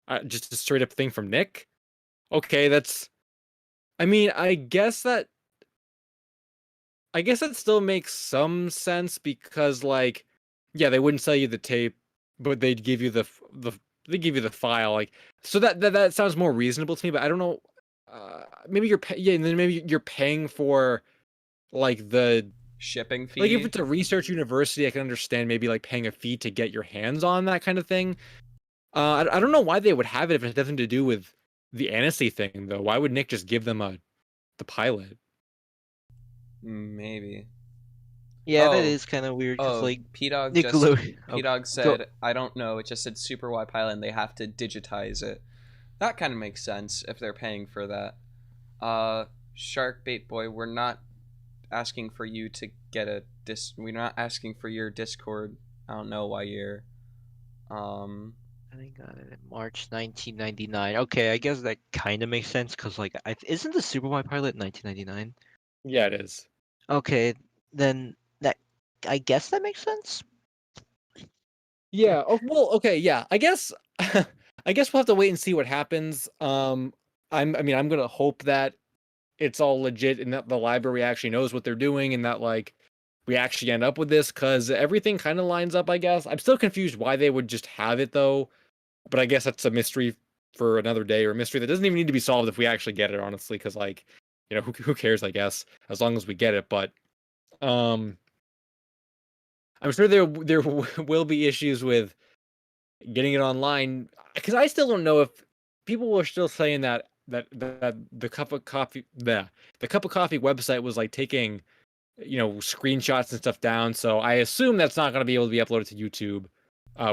a straight up thing from Nick. Okay, that's. I mean, I guess that still makes some sense because like, yeah, they wouldn't sell you the tape, but they'd give you they give you the file. Like, so that sounds more reasonable to me. But I don't know. Maybe yeah, and then maybe you're paying for like the Shipping fee. like if it's a research university, I can understand maybe like paying a fee to get your hands on that kind of thing. I don't know why they would have it if it has nothing to do with the Annecy thing though. Why would Nick just give them the pilot? Maybe. Yeah, that Oh. is kind of weird because like P-Dog Nickelodeon. P-Dog said, I don't know, it just said Super Y Pilot and they have to digitize it. That kind of makes sense if they're paying for that. Shark Bait Boy, we're not asking for you to get we're not asking for your Discord. I don't know why you're I got it in March 1999. Okay, I guess that kind of makes sense because like isn't the Superboy pilot 1999? Yeah, it is. Okay, then that I guess that makes sense. Yeah. Oh, well, okay. Yeah. I guess. I guess we'll have to wait and see what happens. I mean, I'm gonna hope that it's all legit and that the library actually knows what they're doing and that like we actually end up with this because everything kind of lines up. I guess I'm still confused why they would just have it though, but I guess that's a mystery for another day, or a mystery that doesn't even need to be solved if we actually get it, honestly, because like, who cares, I guess, as long as we get it. But I'm sure there will be issues with getting it online, because I still don't know if people were still saying that the cup of coffee website was like taking screenshots and stuff down. So I assume that's not going to be able to be uploaded to YouTube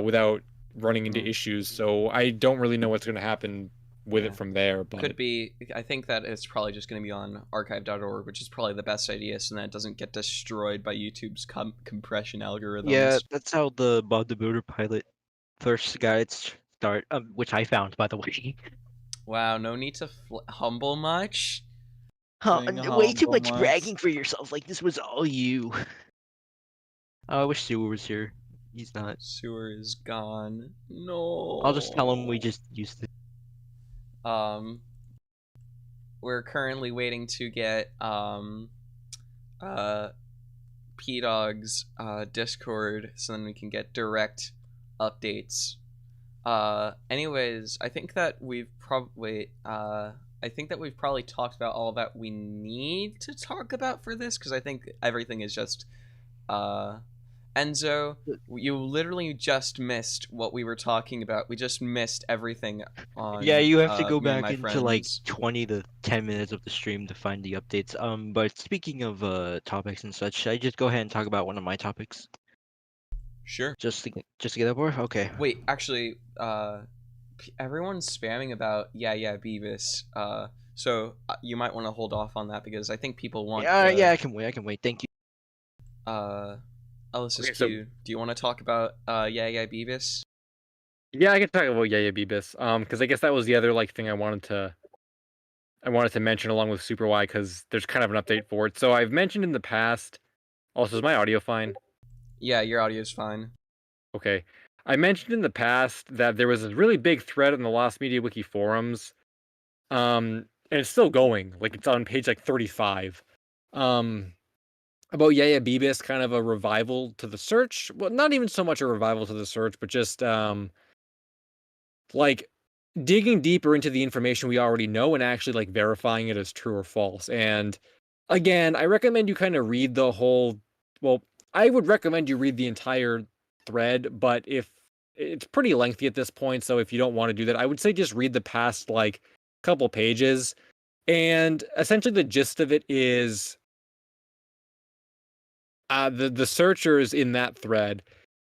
without running into issues. So I don't really know what's going to happen with it from there. But Could be. I think that it's probably just going to be on archive.org, which is probably the best idea, so that it doesn't get destroyed by YouTube's compression algorithms. Yeah, that's how the Bob the Builder pilot first guides start, which I found, by the way. Wow, no need to humble much. Being Way too humble much much. bragging for yourself, like this was all you. I wish Sewer was here. He's not. Sewer is gone. No. I'll just tell him we just used it. We're currently waiting to get P-Dog's Discord, so then we can get direct updates. Anyways, I think that we've probably talked about all that we need to talk about for this, because I think everything is just Enzo, you literally just missed what we were talking about. We just missed everything on Yeah, you have to go me and back my into like friends. 20 to 10 minutes of the stream to find the updates. But speaking of topics and such, should I just go ahead and talk about one of my topics? Sure. Just to get over? Okay. Wait, actually, everyone's spamming about Beebiss. So you might want to hold off on that, because I think people want. Yeah, I can wait. Thank you. Ellis, Okay, so- do you want to talk about Beebiss? yeah, I can talk about Beebiss. Because I guess that was the other like thing I wanted to mention along with Super Y, because there's kind of an update for it. So I've mentioned in the past. Also, is my audio fine? Yeah, your audio's fine. Okay. I mentioned in the past that there was a really big thread on the Lost Media Wiki forums. And it's still going. Like, it's on page like 35. About Beebiss, kind of a revival to the search. Well, not even so much a revival to the search, but just like digging deeper into the information we already know and actually like verifying it as true or false. And again, I recommend you kind of read the whole. Well, I would recommend you read the entire thread, but if it's pretty lengthy at this point, so if you don't want to do that, I would say just read the past like couple pages. And essentially the gist of it is the searchers in that thread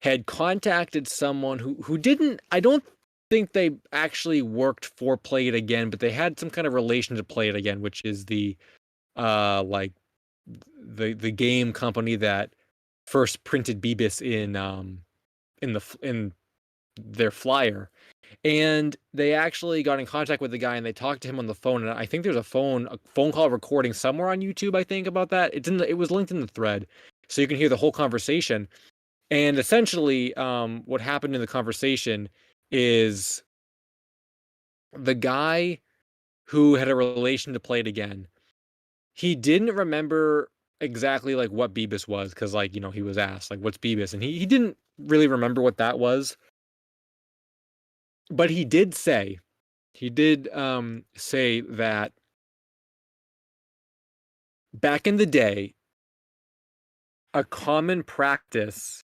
had contacted someone who didn't, I don't think they actually worked for Play It Again, but they had some kind of relation to Play It Again, which is the like the game company that first printed Beebiss in their flyer. And they actually got in contact with the guy and they talked to him on the phone. And I think there's a phone call recording somewhere on YouTube, I think, about that. It was linked in the thread, so you can hear the whole conversation. And essentially, what happened in the conversation is the guy who had a relation to Play It Again, he didn't remember exactly like what Beebiss was, because like, he was asked like, what's Beebiss? And he didn't really remember what that was. But he did say that back in the day, a common practice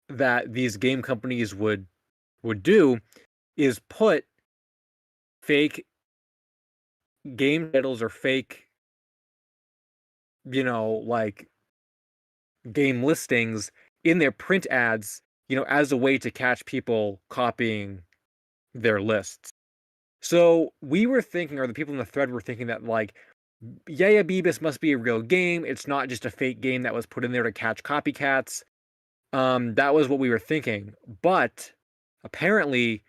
that these game companies would do is put fake game titles or fake, like game listings in their print ads, as a way to catch people copying their lists. So we were thinking, or the people in the thread were thinking, that like, Beebiss must be a real game. It's not just a fake game that was put in there to catch copycats. That was what we were thinking. But apparently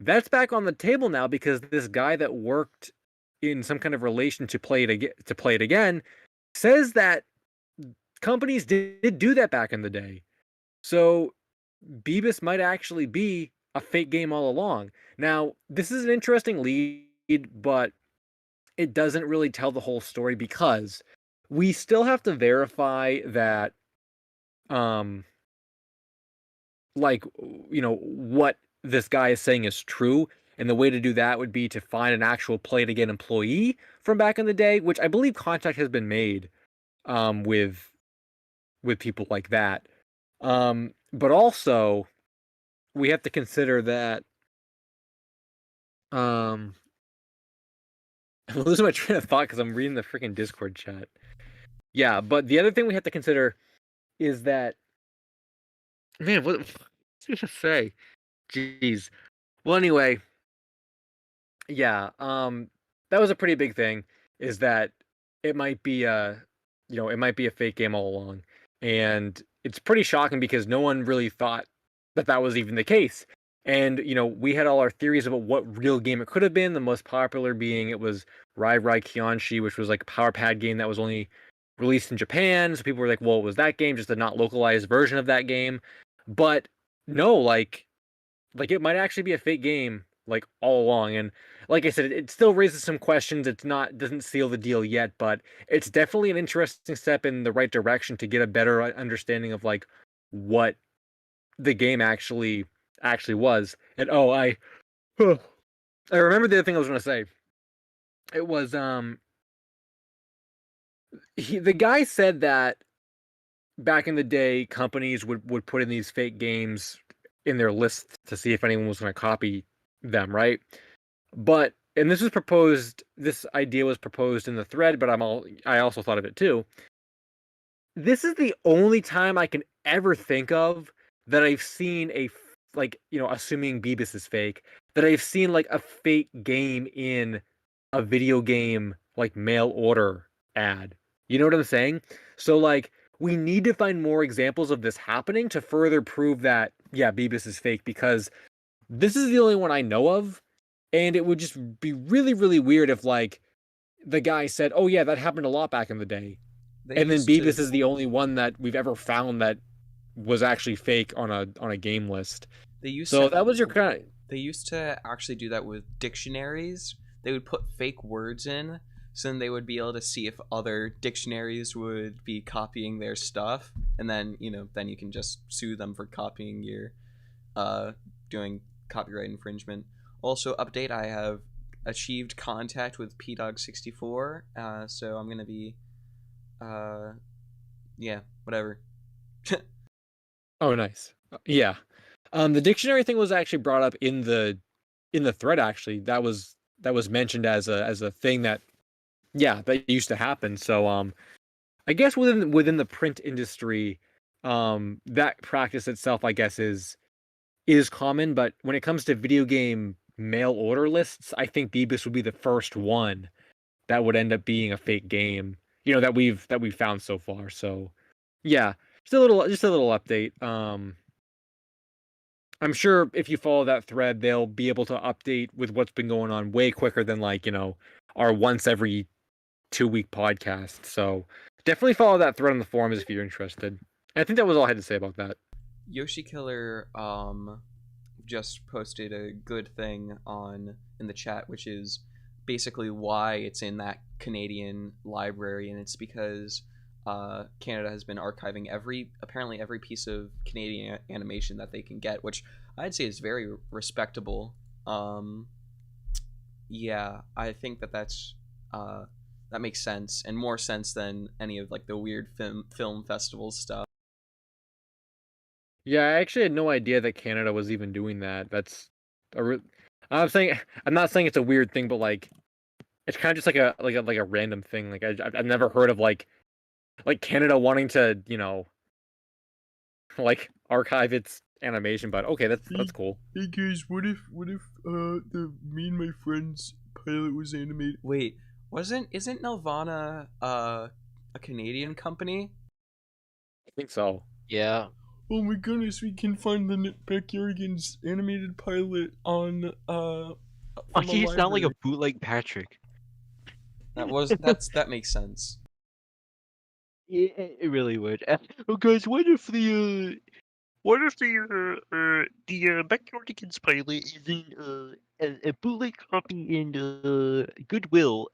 that's back on the table now, because this guy that worked in some kind of relation to Play It Again says that companies did do that back in the day. So Beebiss might actually be a fake game all along. Now, this is an interesting lead, but it doesn't really tell the whole story, because we still have to verify that, like, what this guy is saying is true. And the way to do that would be to find an actual Play It Again employee from back in the day, which I believe contact has been made with people like that. But also we have to consider that I'm losing my train of thought because I'm reading the freaking Discord chat. Yeah, but the other thing we have to consider is that, man, what was I gonna say? Jeez. Well, anyway, yeah, that was a pretty big thing. Is that it might be it might be a fake game all along, and it's pretty shocking because no one really thought that that was even the case. And we had all our theories about what real game it could have been. The most popular being it was Rai Rai Kyanshi, which was like a power pad game that was only released in Japan. So people were like, "Well, it was that game, just a not localized version of that game." But no, like it might actually be a fake game like all along. And like I said, it still raises some questions. It's not doesn't seal the deal yet, but it's definitely an interesting step in the right direction to get a better understanding of like what the game actually was. And I remember the other thing I was going to say. It was the guy said that back in the day companies would put in these fake games in their list to see if anyone was going to copy them, right? But and this idea was proposed in the thread, but I also thought of it too. This is the only time I can ever think of that I've seen assuming Beebiss is fake, that I've seen like a fake game in a video game like mail order ad. You know what I'm saying? So like we need to find more examples of this happening to further prove that yeah, Beebiss is fake, because this is the only one I know of, and it would just be really, really weird if like the guy said, "Oh yeah, that happened a lot back in the day," and then Beebiss is the only one that we've ever found that was actually fake on a game list. That was your kind of... They used to actually do that with dictionaries. They would put fake words in, so then they would be able to see if other dictionaries would be copying their stuff, and then then you can just sue them for copying your doing copyright infringement. Also, update, I have achieved contact with PDog64, so I'm gonna be yeah, whatever. Oh, nice. Yeah. The dictionary thing was actually brought up in the thread. Actually, that was mentioned as a thing that that used to happen. So I guess within the print industry, that practice itself, I guess, is common. But when it comes to video game mail order lists, I think Beebiss would be the first one that would end up being a fake game. That we've found so far. So yeah, just a little update. I'm sure if you follow that thread, they'll be able to update with what's been going on way quicker than like, our once every 2-week podcast. So definitely follow that thread on the forums if you're interested. And I think that was all I had to say about that. Yoshi Killer just posted a good thing in the chat, which is basically why it's in that Canadian library, and it's because Canada has been archiving apparently every piece of Canadian animation that they can get, which I'd say is very respectable. Yeah, I think that's that makes sense, and more sense than any of like the weird film festival stuff. Yeah, I actually had no idea that Canada was even doing that. That's I'm not saying it's a weird thing, but like it's kind of just like a random thing. Like I've never heard of like Canada wanting to, like archive its animation, but okay, that's cool. Hey guys, what if the me and my friends pilot was animated? Wait, isn't Nelvana a Canadian company? I think so. Yeah. Oh my goodness, we can find the Backyardigans animated pilot on Oh, you sound like a bootleg Patrick. That makes sense. Yeah, it really would. Oh, guys, what if the Backyardigans pilot is in a bootleg copy in Goodwill?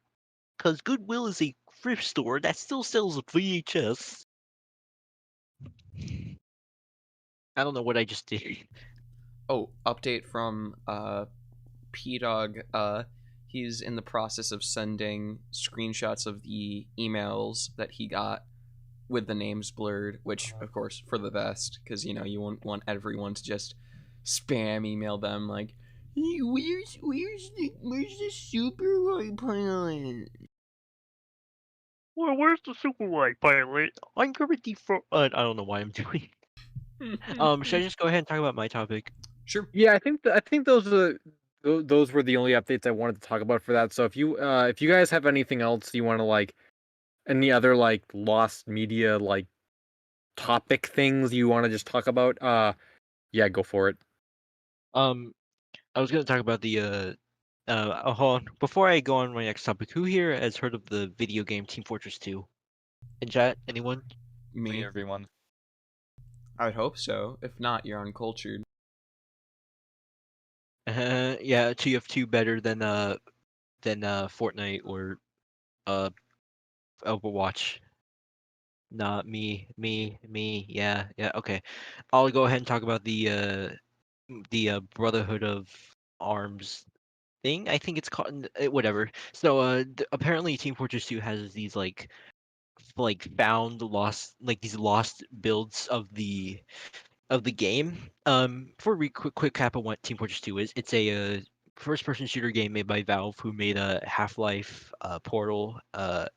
Because Goodwill is a thrift store that still sells VHS. I don't know what I just did. Oh, update from P-Dog. He's in the process of sending screenshots of the emails that he got with the names blurred, which of course for the best, because you won't want everyone to just spam email them like, "Hey, where's the super white pilot?" Well, where's the super white pilot? I'm currently I don't know why I'm doing. Should I just go ahead and talk about my topic? Sure. Yeah, I think those were the only updates I wanted to talk about for that. So if you guys have anything else you want to like, any other like lost media like topic things you want to just talk about, yeah, go for it. I was gonna talk about the hold on. Before I go on my next topic, who here has heard of the video game Team Fortress 2? In chat, anyone? Me. Everyone. I would hope so. If not, you're uncultured. Yeah, TF2 better than Fortnite or Overwatch. Not me. Yeah, okay. I'll go ahead and talk about the Brotherhood of Arms thing. I think it's called whatever. So apparently Team Fortress 2 has these found lost these lost builds of the game. For a quick cap on what Team Fortress 2 is, it's a first-person shooter game made by Valve, who made a Half-Life, Portal,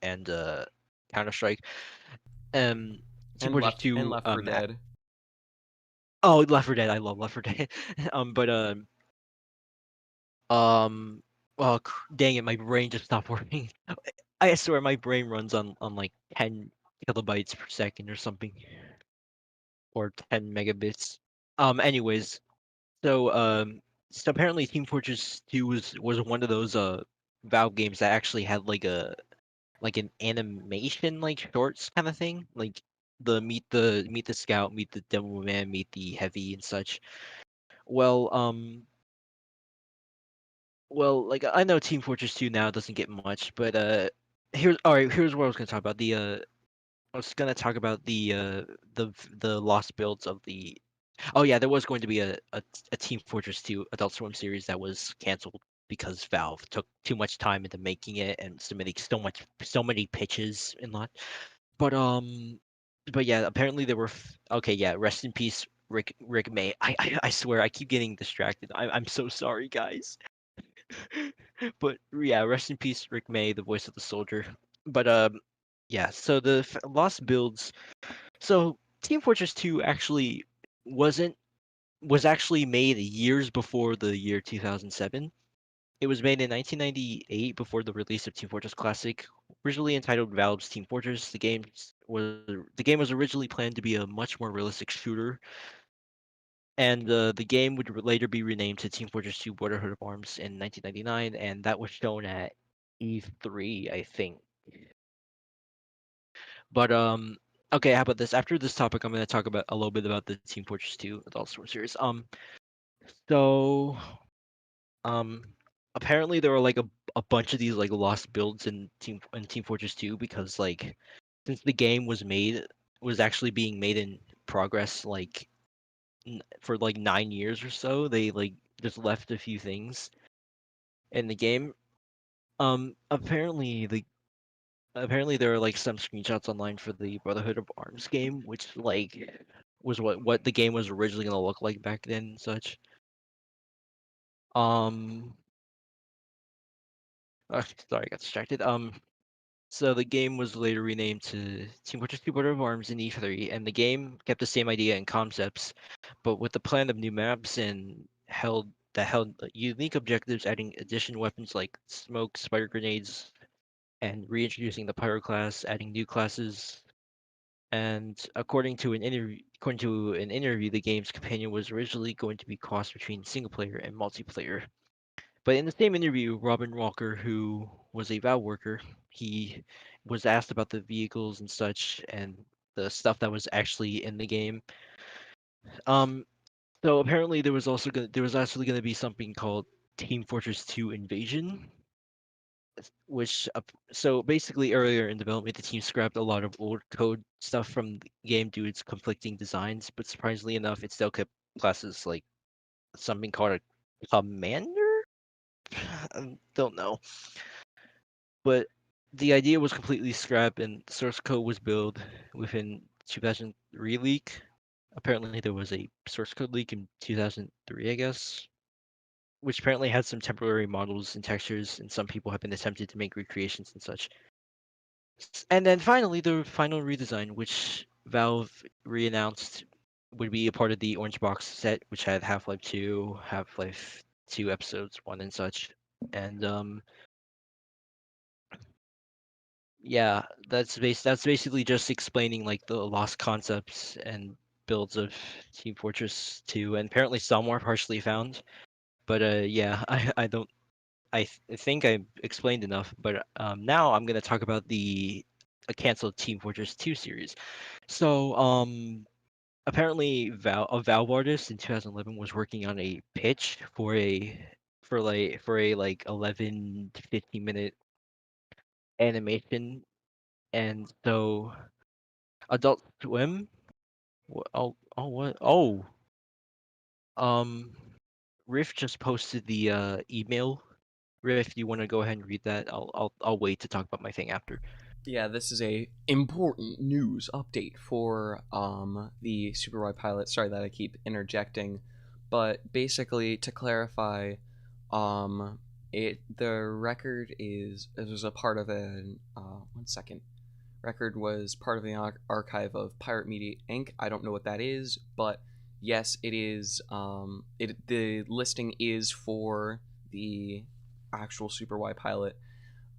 and Counter-Strike. Team And Fortress Left 2. For Dead. Oh, Left 4 Dead. I love Left 4 Dead. But well, dang it, my brain just stopped working. I swear my brain runs on like 10 kilobytes per second or something, or 10 megabits. Anyways, so apparently Team Fortress 2 was one of those Valve games that actually had like an animation like shorts kind of thing, like meet the scout, meet the demo man, meet the heavy and such. Well, like I know Team Fortress 2 now doesn't get much, but here's what I was gonna talk about. I was gonna talk about the lost builds of the. Oh yeah, there was going to be a Team Fortress 2 Adult Swim series that was canceled because Valve took too much time into making it and submitting so many pitches and lot. But but yeah, apparently there were okay, yeah, rest in peace Rick May. I swear I keep getting distracted. I'm so sorry, guys. But yeah, rest in peace Rick May, the voice of the soldier. But yeah, so the lost builds. So Team Fortress 2 actually wasn't was actually made years before the year 2007. It was made in 1998 before the release of Team Fortress Classic. Originally entitled Valve's Team Fortress, the game was originally planned to be a much more realistic shooter, and the game would later be renamed to Team Fortress 2 Brotherhood of Arms in 1999, and that was shown at E3, I think. But okay, how about this? After this topic, I'm going to talk about a little bit about the Team Fortress 2 Adult Swim series. So um, apparently there were like a bunch of these like lost builds in Team Fortress 2 because like since the game was actually being made in progress for like 9 years or so, they like just left a few things in the game. Apparently there are like some screenshots online for the Brotherhood of Arms game, which like was what the game was originally gonna look like back then and such. Um, sorry, I got distracted. So the game was later renamed to Team Fortress 2 Brotherhood of Arms in E3, and the game kept the same idea and concepts, but with the plan of new maps and held unique objectives, adding additional weapons like smoke, spider grenades, and reintroducing the pyro class, adding new classes. And according to an interview, the game's companion was originally going to be crossed between single player and multiplayer. But in the same interview, Robin Walker, who was a Valve worker, he was asked about the vehicles and such and the stuff that was actually in the game. Um, so apparently there was actually gonna be something called Team Fortress 2 Invasion, which so basically earlier in development the team scrapped a lot of old code stuff from the game due to its conflicting designs, but surprisingly enough, it still kept classes like something called a commander. I don't know, but the idea was completely scrapped, and source code was built within 2003 leak. Apparently, there was a source code leak in 2003, I guess, which apparently had some temporary models and textures, and some people have been attempted to make recreations and such. And then finally, the final redesign, which Valve re-announced would be a part of the Orange Box set, which had Half-Life 2, Half-Life 2 episodes 1 and such. And yeah, that's basically just explaining like the lost concepts and builds of Team Fortress 2, and apparently some are partially found. But yeah, I don't think I explained enough. But now I'm gonna talk about the a canceled Team Fortress 2 series. So apparently a Valve artist in 2011 was working on a pitch for a like 11 to 15 minute animation, and so Adult Swim. Oh, um, Riff just posted the email. Riff, you want to go ahead and read that? I'll wait to talk about my thing after. Yeah, this is a important news update for the Super Wide pilot. Sorry that I keep interjecting, but basically to clarify, the record it was a part of an 1 second. Record was part of the archive of Pirate Media Inc. I don't know what that is, but yes, it is. The listing is for the actual Super Y pilot,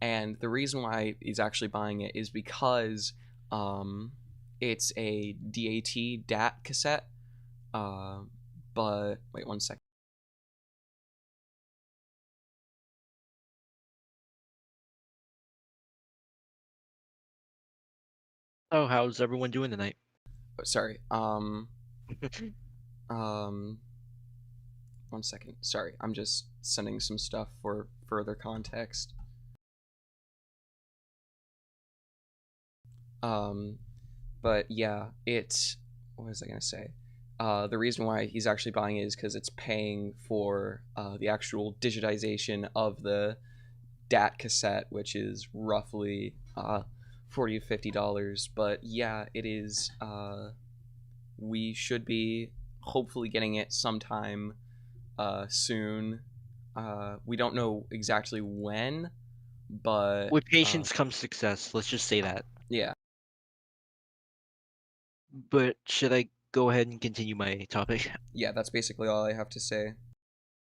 and the reason why he's actually buying it is because it's a DAT cassette. But wait 1 second. Oh, how's everyone doing tonight? Sorry. 1 second. Sorry, I'm just sending some stuff for further context. But yeah, what was I gonna say? The reason why he's actually buying it is because it's paying for the actual digitization of the DAT cassette, which is roughly $40 to $50. But yeah, it is. We should be hopefully getting it sometime soon. We don't know exactly when, but With patience comes success. Let's just say that. yeah. But should I go ahead and continue my topic? Yeah, that's basically all I have to say.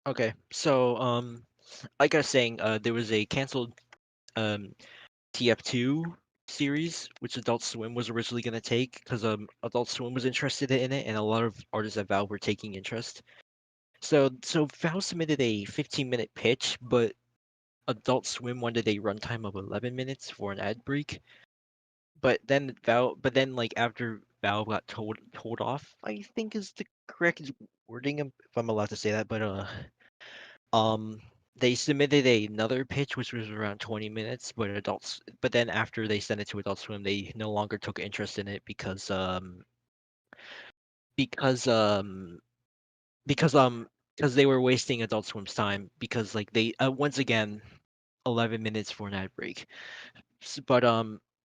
Okay, so like I was saying, there was a canceled TF2 series, which Adult Swim was originally gonna take, because Adult Swim was interested in it, and a lot of artists at Valve were taking interest. So Valve submitted a 15-minute pitch, but Adult Swim wanted a runtime of 11 minutes for an ad break. But then like after Valve got told off, I think is the correct wording, if I'm allowed to say that. But they submitted another pitch which was around 20 minutes, but then after they sent it to Adult Swim, they no longer took interest in it because um because because they were wasting Adult Swim's time, because like they once again 11 minutes for an ad break. But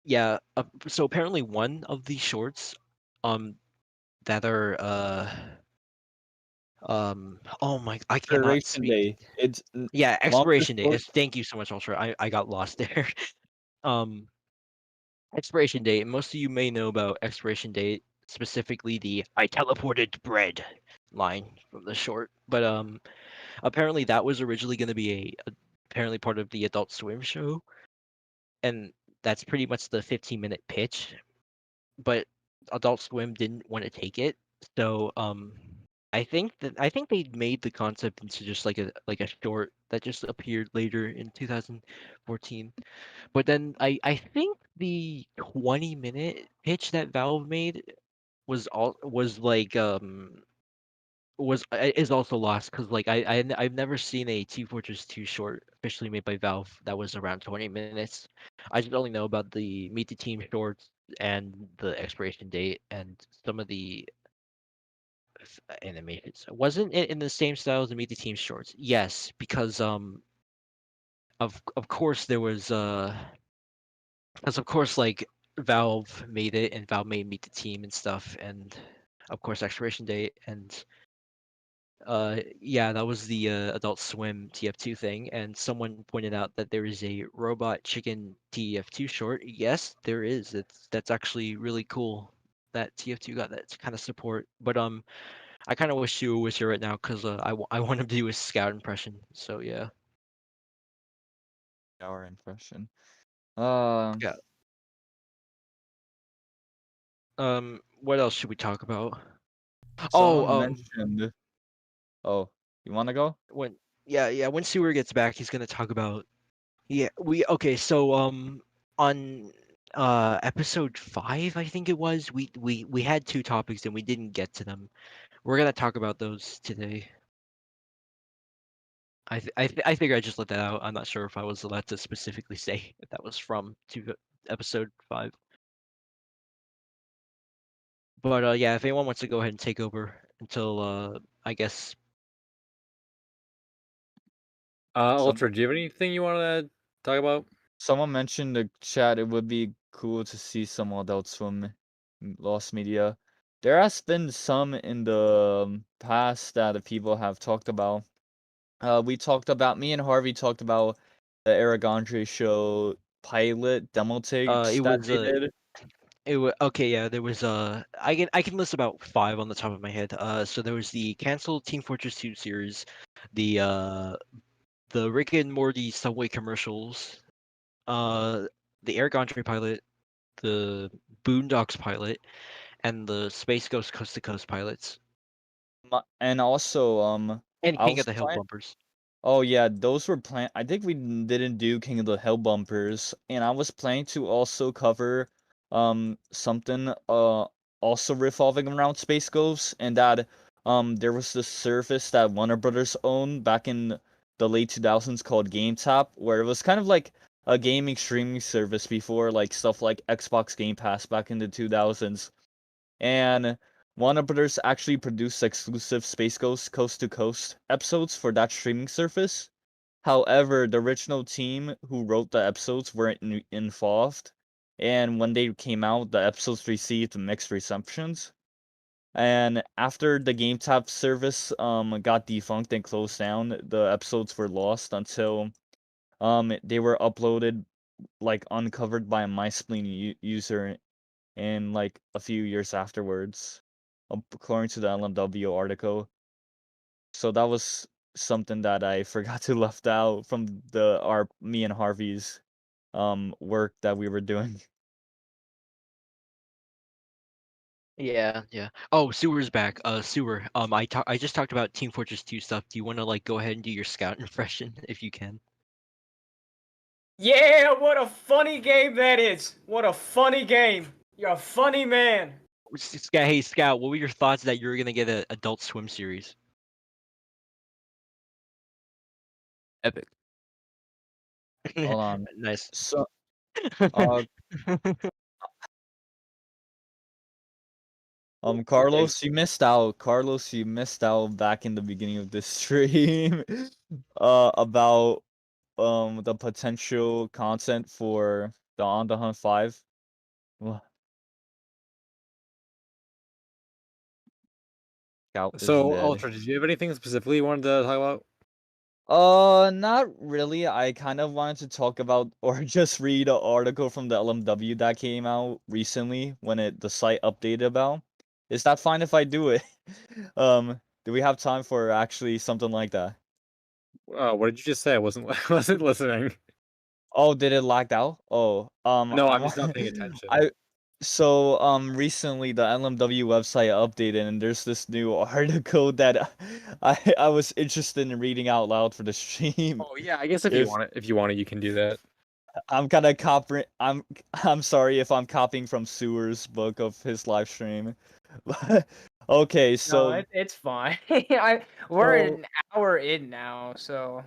yeah, so apparently one of these shorts um that are oh my, I cannot Expiration speak. day. It's Yeah, longer expiration date. short. Thank you so much, Ultra. I got lost there. um Expiration date. Most of you may know about expiration date, specifically the "I teleported bread" line from the short. But apparently that was originally going to be apparently part of the Adult Swim show, and that's pretty much the 15-minute pitch. But Adult Swim didn't want to take it, so I think they made the concept into just like a short that just appeared later in 2014. But then I think the 20-minute pitch that Valve made was like is also lost, because like I've never seen a Team Fortress 2 short officially made by Valve that was around 20 minutes. I just only know about the Meet the Team shorts and the expiration date and some of the animated. So wasn't it in the same style as the Meet the Team shorts? Yes, because of course there was because of course like Valve made it and Valve made Meet the Team and stuff, and of course expiration date, and yeah, that was the Adult Swim TF2 thing, and someone pointed out that there is a Robot Chicken TF2 short. Yes, there is. That's actually really cool that TF2 got that kind of support. But I kind of wish Sue was here right now because I want him to do a Scout impression. So yeah. Our impression. Um, Yeah. What else should we talk about? Oh, someone mentioned. Oh, you want to go? when when Sewer gets back, he's gonna talk about okay, so on episode 5, I think it was, we had two topics and we didn't get to them. We're gonna talk about those today. I figure I just let that out. I'm not sure if I was allowed to specifically say if that was from episode 5. But yeah, if anyone wants to go ahead and take over until I guess Ultra, do you have anything you want to talk about? Someone mentioned in the chat it would be cool to see some Adult Swim Lost Media. There has been some in the past that the people have talked about. Me and Harvey talked about the Aragondre show pilot demo takes it that was they did. it was okay. Yeah, there was I can list about 5 on the top of my head. So there was the canceled Team Fortress 2 series, the Rick and Morty subway commercials, the Eric Andre pilot, the Boondocks pilot, and the Space Ghost Coast to Coast pilots, And also, and I King was of the Hill playing. bumpers. Oh yeah, those were planned. I think we didn't do King of the Hill bumpers, and I was planning to also cover something also revolving around Space Ghosts, and that there was this service that Warner Brothers owned back in the late 2000s called GameTap, where it was kind of like a gaming streaming service before like stuff like Xbox Game Pass back in the 2000s. And Warner Brothers actually produced exclusive Space Ghost Coast to Coast episodes for that streaming service. However, the original team who wrote the episodes weren't involved, and when they came out, the episodes received mixed receptions. And after the GameTap service got defunct and closed down, the episodes were lost until they were uploaded like uncovered by a MySpleen user in like a few years afterwards, according to the LMW article. So that was something that I forgot to left out from me and Harvey's work that we were doing. Yeah, yeah. Oh, Sewer's back. Sewer. I just talked about Team Fortress 2 stuff. Do you want to like go ahead and do your Scout impression if you can? Yeah, what a funny game that is. What a funny game. You're a funny man. Scout, hey Scout, what were your thoughts that you were gonna get an Adult Swim series? Epic. Hold on. Nice. So, uh, Carlos, you missed out. Carlos, you missed out back in the beginning of this stream, about the potential content for the On the Hunt 5. Scout is So, dead. Ultra, did you have anything specifically you wanted to talk about? Not really. I kind of wanted to talk about or just read an article from the LMW that came out recently when the site updated about. Is that fine if I do it? Do we have time for actually something like that? What did you just say? I wasn't wasn't listening. Oh, did it lagged out? Oh, No, I I'm just not want paying attention. recently the LMW website updated and there's this new article that I was interested in reading out loud for the stream. Oh yeah, I guess if you want it, you can do that. I'm kind of copying. I'm sorry if I'm copying from Sewer's book of his live stream. Okay, No, so it's fine. We're an hour in now, so.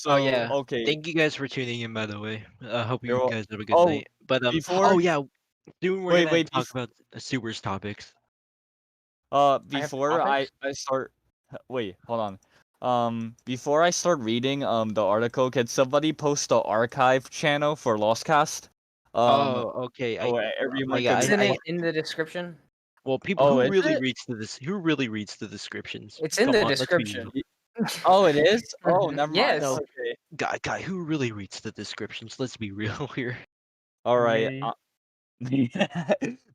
Oh yeah. okay. Thank you guys for tuning in, by the way. I hope you You're guys have a good oh, night. But before oh yeah, soon we're gonna wait, talk about Sewer's topics. Before I start, wait, hold on. Before I start reading the article, can somebody post the archive channel for Lostcast? Oh, okay. Everyone yeah, can. Isn't it in the description? Well, people Oh, who is really it? reads to this, who really reads the descriptions? It's in Come the on, let's be real. description. Oh, it is. Oh, never mind. Yes. No, Okay. guy, who really reads the descriptions? Let's be real here. All right. Me.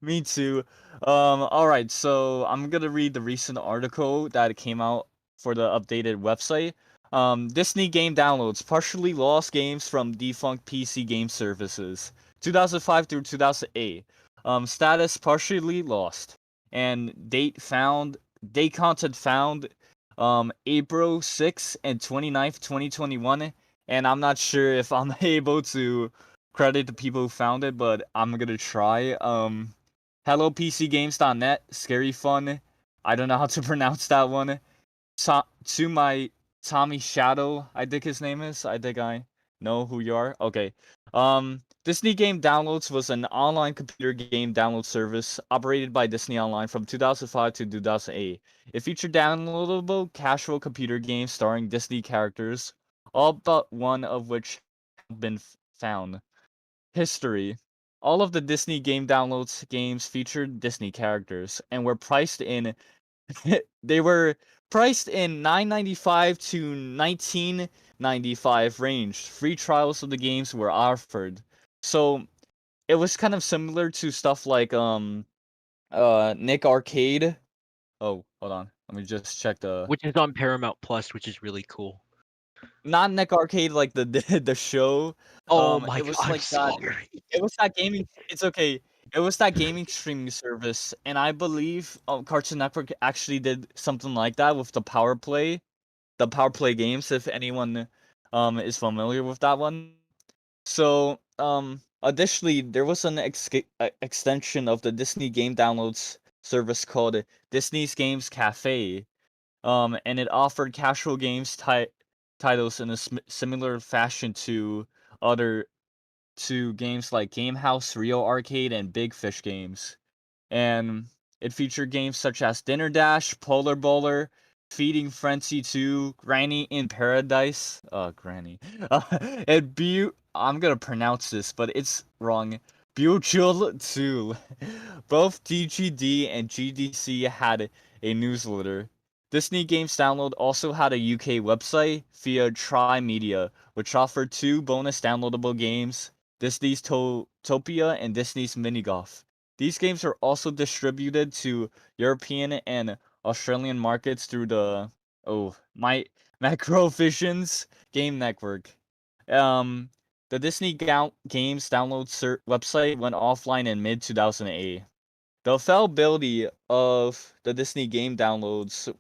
Me too. All right. So I'm gonna read the recent article that came out for the updated website. Disney game downloads partially lost games from defunct PC game services, 2005 through 2008. Status partially lost, and date content found. April 6th and 29th, 2021. And I'm not sure if I'm able to credit the people who found it, but I'm gonna try. HelloPCGames.net, scary fun. I don't know how to pronounce that one. To my Tommy Shadow, I think his name is. I think I know who you are. Okay. Disney Game Downloads was an online computer game download service operated by Disney Online from 2005 to 2008. It featured downloadable casual computer games starring Disney characters, all but one of which have been found. History. All of the Disney Game Downloads games featured Disney characters and were priced in they were priced in $9.95 to $19.95 range. Free trials of the games were offered. So it was kind of similar to stuff like Nick Arcade. Oh, hold on. Let me just check the Which is on Paramount Plus, which is really cool. not Nick Arcade like the the show. Oh my It god, was I'm like that. sorry. It was that gaming. It's okay. It was that gaming streaming service, and I believe Cartoon Network actually did something like that with the Power Play games. If anyone is familiar with that one. So additionally, there was an extension of the Disney Game Downloads service called Disney's Games Cafe. And it offered casual games titles in a similar fashion other to games like Game House, Rio Arcade, and Big Fish games. And it featured games such as Dinner Dash, Polar Bowler, Feeding Frenzy 2, Granny in Paradise. Granny. And I'm gonna pronounce this, but it's wrong. Buchul 2. Both DGD and GDC had a newsletter. Disney Games Download also had a UK website via Tri Media, which offered two bonus downloadable games, Disney's Topia and Disney's Mini Golf. These games are also distributed to European and Australian markets through the Macrovision's game network. Um, the Disney Games download website went offline in mid 2008. The availability of the Disney game downloads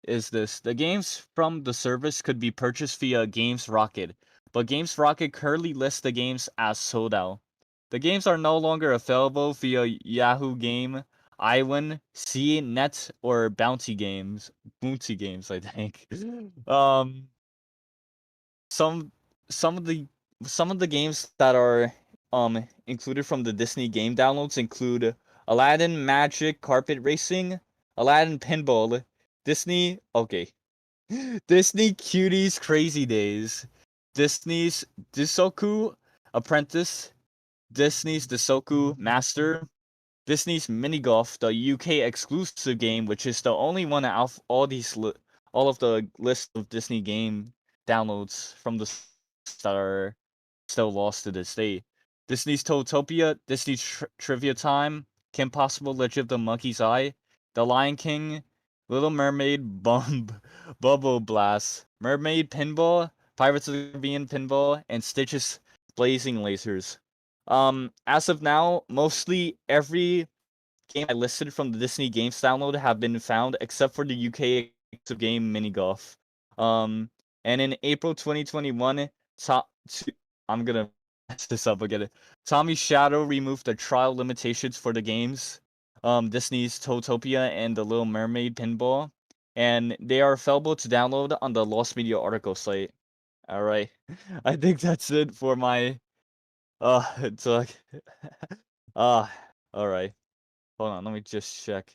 is this. The games from the service could be purchased via Games Rocket, but Games Rocket currently lists the games as sold out. The games are no longer available via Yahoo Game, iWin, CNET, or Bounty Games, I think. um, some some of the some of the games that are included from the Disney game downloads include Aladdin Magic Carpet Racing, Aladdin Pinball, Disney Cuties Crazy Days, Disney's Disoku Apprentice, Disney's Disoku Master, Disney's Mini Golf, the UK exclusive game, which is the only one out of all of the list of Disney game downloads from the that are still lost to this day. Disney's Toadtopia, Disney's Trivia Time, Kim Possible, Legend of the Monkey's Eye, The Lion King, Little Mermaid, Bubble Blast, Mermaid Pinball, Pirates of the Caribbean Pinball, and Stitch's Blazing Lasers. As of now, mostly every game I listed from the Disney Games download have been found except for the UK game Mini Golf. And in April 2021, I'm gonna mess this up again. Tommy Shadow removed the trial limitations for the games, Disney's Toadtopia and the Little Mermaid Pinball, and they are available to download on the Lost Media article site. All right, I think that's it for my it's like all right. Hold on, let me just check.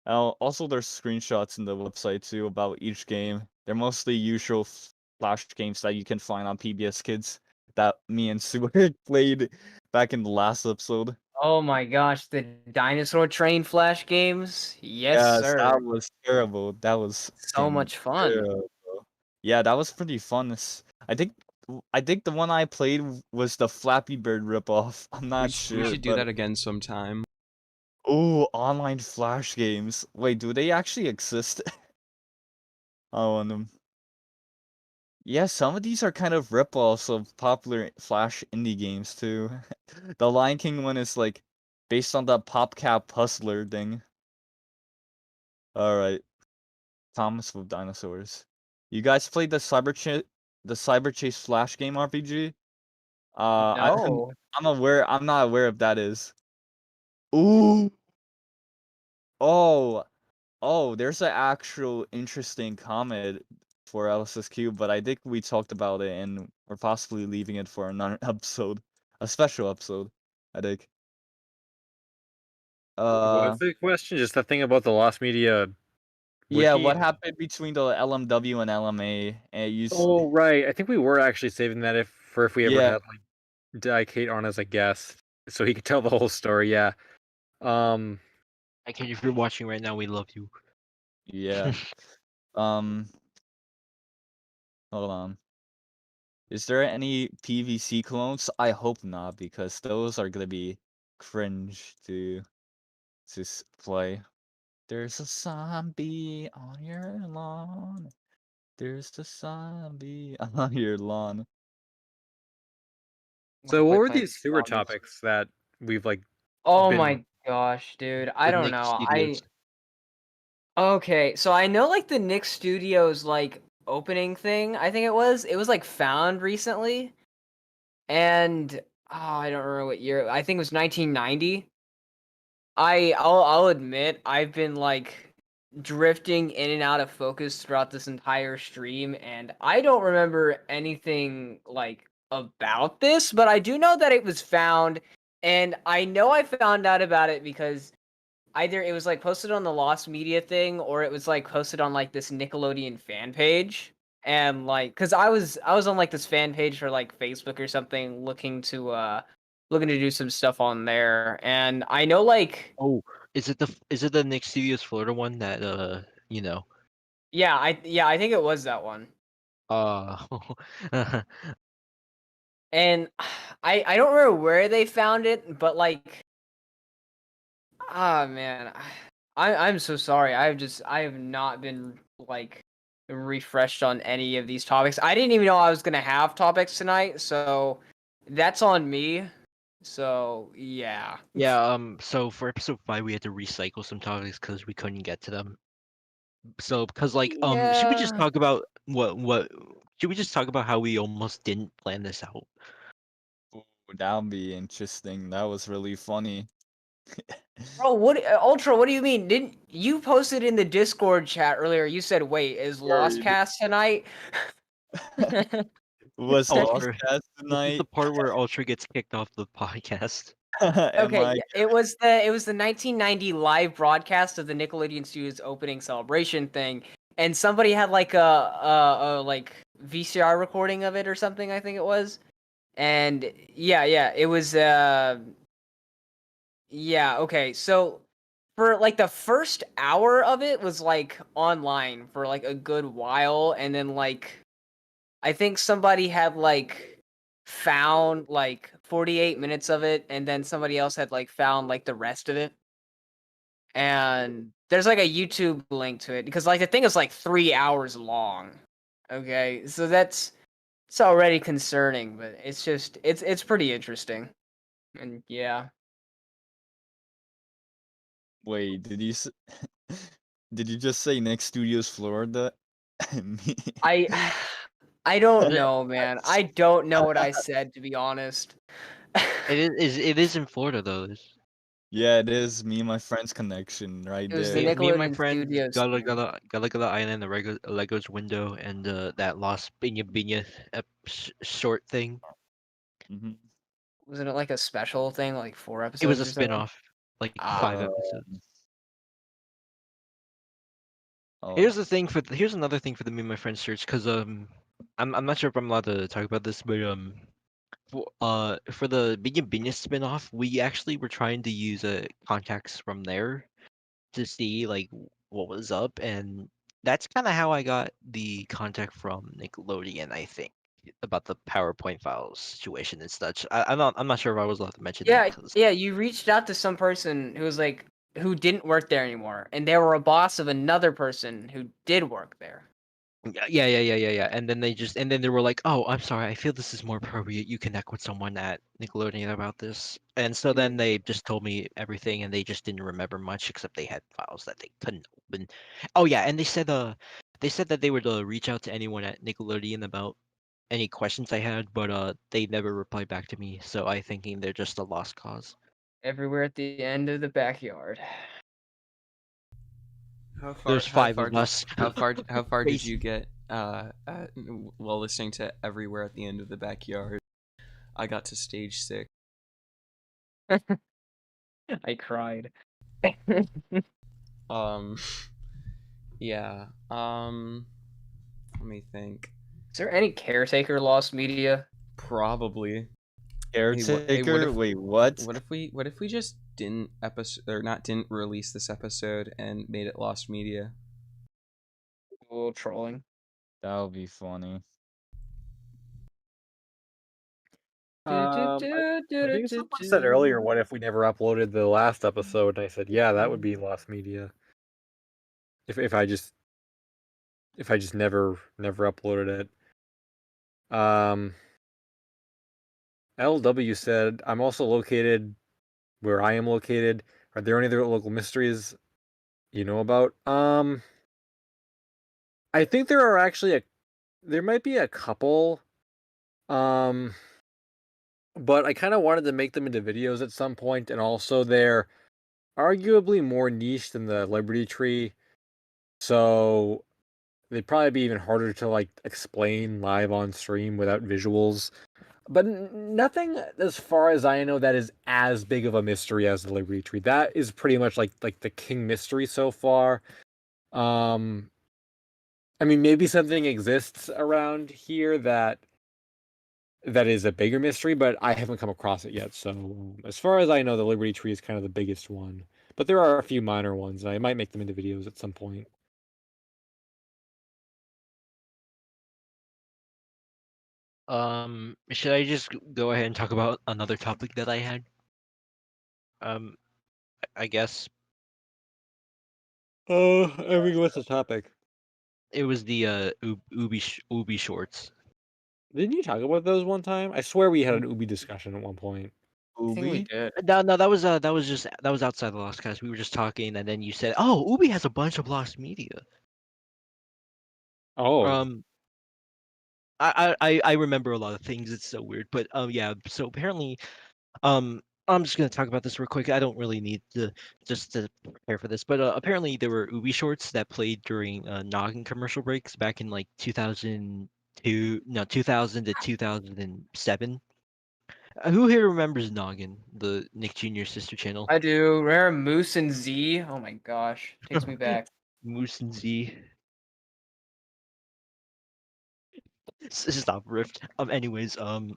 Also, there's screenshots in the website too about each game. They're mostly usual Flash games that you can find on PBS Kids that me and Seward played back in the last episode. Oh my gosh, the Dinosaur Train Flash games? Yes, Yes, that sir. was terrible. That was So fucking much fun. terrible. Yeah, that was pretty fun. I think the one I played was the Flappy Bird ripoff. I'm We, not we sure, should do but that again sometime. oh, online Flash games. Wait, do they actually exist? Oh, on them. Yeah, some of these are kind of ripoffs of popular Flash indie games too. The Lion King one is like based on the PopCap Puzzler thing. Alright, Thomas with Dinosaurs. You guys played the Cyber Chase Flash game RPG? No. I'm not aware if that is. Ooh. Oh, there's an actual interesting comment for Alice's Cube, but I think we talked about it and we're possibly leaving it for another episode. A special episode, I think. What's the question? Just the thing about the Lost Media Yeah, wiki? what happened between the LMW and LMA? And Oh, right. I think we were actually saving that if we ever yeah, had like Di Kate on as a guest, so he could tell the whole story. Yeah. Um. Like, if you're watching right now, we love you. yeah. Um, hold on. Is there any PVC clones? I hope not, because those are gonna be cringe to play. There's a zombie on your lawn. There's a zombie on your lawn. So what Play were Plants these vs. sewer Zombies. topics that we've like Oh been? my gosh, dude. I The don't Nick know. Studios. Okay, so I know like the Nick Studios like opening thing, I think it was like found recently. And I don't remember what year. I think it was 1990. I'll admit I've been like drifting in and out of focus throughout this entire stream, and I don't remember anything like about this, but I do know that it was found, and I know I found out about it because either it was like posted on the Lost Media thing or it was like posted on like this Nickelodeon fan page. And like, cause I was on like this fan page for like Facebook or something, looking to do some stuff on there. And I know like, Oh, is it the Nick Studios Florida one that you know yeah, I think it was that one. uh And I don't remember where they found it, but like, ah man, I'm so sorry. I have not been like refreshed on any of these topics. I didn't even know I was gonna have topics tonight, so that's on me. So yeah. yeah, so for episode 5 we had to recycle some topics because we couldn't get to them. So because like should we just Yeah. talk about what should we just talk about how we almost didn't plan this out? Ooh, that would be interesting. That was really funny. Bro, what Ultra, what do you mean? Didn't you posted in the Discord chat earlier, you said, wait, is Word. Lostcast tonight? Was Lost Ultra, Cast this is the tonight? part where Ultra gets kicked off the podcast. Am Okay, I? yeah, it was the 1990 live broadcast of the Nickelodeon Studios opening celebration thing, and somebody had like a like VCR recording of it or something, I think it was. And yeah, it was yeah, okay. So for like the first hour of it was like online for like a good while, and then like I think somebody had like found like 48 minutes of it, and then somebody else had like found like the rest of it. And there's like a YouTube link to it because like the thing is like 3 hours long. Okay, so it's already concerning, but it's just it's pretty interesting. And yeah. Wait, did you just say Nick Studios Florida? Me- I I don't It know, man. I don't know what I said, to be honest. it is in Florida though. Yeah, it is me and my friend's connection right It was the there. Me and my Nickelodeon friends Studios thing. Gala Island, the Legos window, and that Lost Binya Binya short thing. hmm Wasn't it like a special thing, like 4 It was a episodes or something? spin-off, like Ah, 5 Uh, episodes. Oh, Here's the thing here's another thing for the Me and My Friends search, because I'm not sure if I'm allowed to talk about this, but for the Beebiss spinoff, we actually were trying to use contacts from there to see like what was up, and that's kind of how I got the contact from Nickelodeon, I think, about the PowerPoint files situation and such. I'm not sure if I was allowed to mention that. Yeah, yeah. You reached out to some person who was like who didn't work there anymore, and they were a boss of another person who did work there. Yeah. And then they were like, "Oh, I'm sorry. I feel this is more appropriate. You connect with someone at Nickelodeon about this." And so then they just told me everything, and they just didn't remember much except they had files that they couldn't open. Oh yeah, and they said that they would reach out to anyone at Nickelodeon about any questions I had, but they never replied back to me. So I thinking they're just a lost cause. Everywhere at the end of the backyard. There's five of us. How far did Crazy. you get while listening to Everywhere at the End of the Backyard? I got to stage 6. I cried. Yeah. Let me think. Is there any caretaker lost media? Probably. caretaker. Wait, what? What if we just didn't release this episode and made it lost media? A little trolling. That would be funny. I think someone said earlier, what if we never uploaded the last episode? And I said, yeah, that would be lost media. If I just never uploaded it. LW said, I'm also located where I am located. Are there any other local mysteries you know about? I think there are actually there might be a couple. But I kind of wanted to make them into videos at some point, and also they're arguably more niche than the Liberty Tree, so they'd probably be even harder to like explain live on stream without visuals. But nothing, as far as I know, that is as big of a mystery as the Liberty Tree. That is pretty much like the king mystery so far. Um, I mean, maybe something exists around here that is a bigger mystery, but I haven't come across it yet. So as far as I know, the Liberty Tree is kind of the biggest one. But there are a few minor ones, and I might make them into videos at some point. Should I just go ahead and talk about another topic that I had? I guess Oh, I mean, what's the topic? it was the Ubi shorts. Didn't you talk about those one time? I swear we had an Ubi discussion at one point. I think we Ubi? did. No, that was outside the Lostcast. We were just talking, and then you said, "Oh, Ubi has a bunch of lost media." Oh, I remember a lot of things. It's so weird, but yeah. So apparently, I'm just gonna talk about this real quick. I don't really need to just to prepare for this, but apparently there were Ubi shorts that played during Noggin commercial breaks back in like 2000 to 2007. Who here remembers Noggin, the Nick Jr. sister channel? I do. Remember Moose and Z? Oh my gosh. Takes me back. Moose and Z. Stop rift. Anyways, so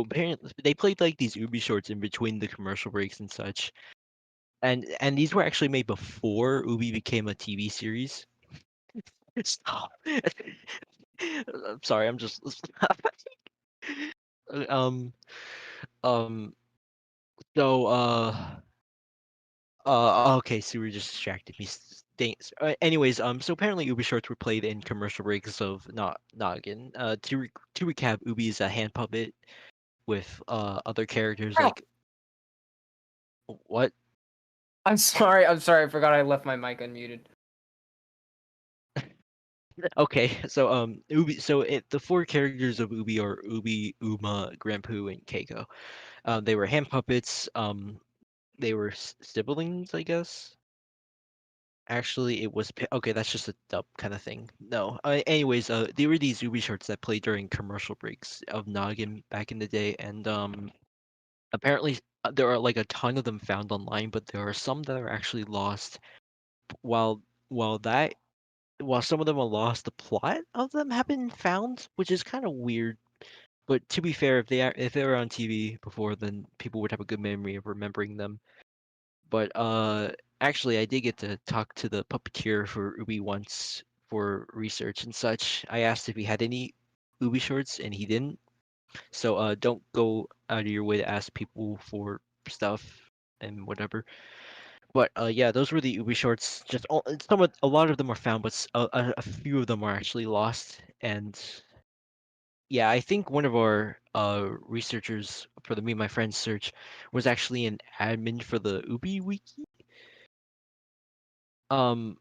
apparently they played like these Ubi shorts in between the commercial breaks and such, and these were actually made before Ubi became a TV series. Stop. I'm sorry. I'm just. um. Um. So. Okay. So we just distracted me. Thanks. Anyways. So apparently Ubi shorts were played in commercial breaks of Noggin. To recap, Ubi is a hand puppet with other characters Ow. like. What? I'm sorry. I forgot I left my mic unmuted. Okay, so Ubi. So the four characters of Ubi are Ubi, Uma, Grandpoo, and Keiko. They were hand puppets. They were siblings, I guess. Actually, it was okay. That's just a dub kind of thing. No. Anyways, they were these Ubi shorts that played during commercial breaks of Noggin back in the day, and apparently there are like a ton of them found online, but there are some that are actually lost while that while some of them are lost, the plot of them have been found, which is kind of weird. But to be fair, if they were on TV before, then people would have a good memory of remembering them. But actually, I did get to talk to the puppeteer for Ubi once for research and such. I asked if he had any Ubi shorts, and he didn't. So don't go out of your way to ask people for stuff and whatever. But yeah, those were the Ubi shorts. Just a lot of them are found, but a few of them are actually lost. And yeah, I think one of our researchers for the Me and My Friends search was actually an admin for the Ubi wiki. Um,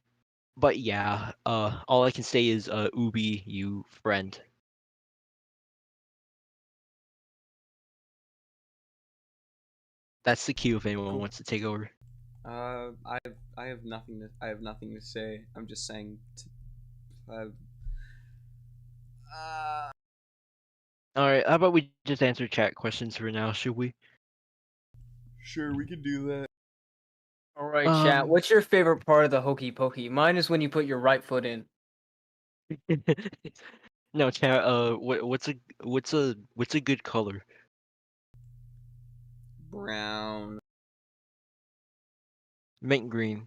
but yeah, all I can say is Ubi, you friend. That's the cue if anyone Cool. wants to take over. I have nothing to say. I'm just saying. All right, how about we just answer chat questions for now, should we? Sure, we can do that. All right, chat. Um, What's your favorite part of the hokey pokey? Mine is when you put your right foot in. No, chat. What's a good color? Brown. Mint green.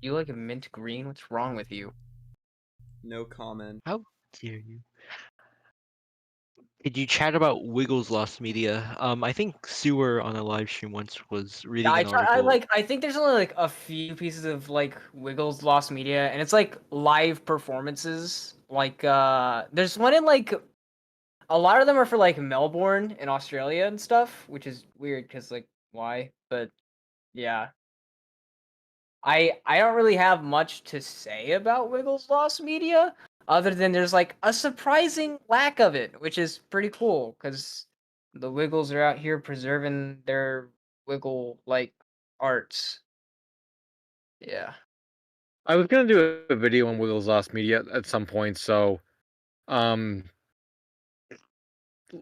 You like a mint green? What's wrong with you? No comment. How dare you? Did you chat about Wiggles Lost Media? I think Sewer on a live stream once was reading Yeah, an article. I think there's only like a few pieces of like Wiggles Lost Media, and it's like live performances. Like there's one in like a lot of them are for like Melbourne in Australia and stuff, which is weird because like why? But yeah. I don't really have much to say about Wiggles Lost Media, other than there's like a surprising lack of it, which is pretty cool because the Wiggles are out here preserving their Wiggle like arts. Yeah. I was gonna do a video on Wiggles Lost Media at some point, so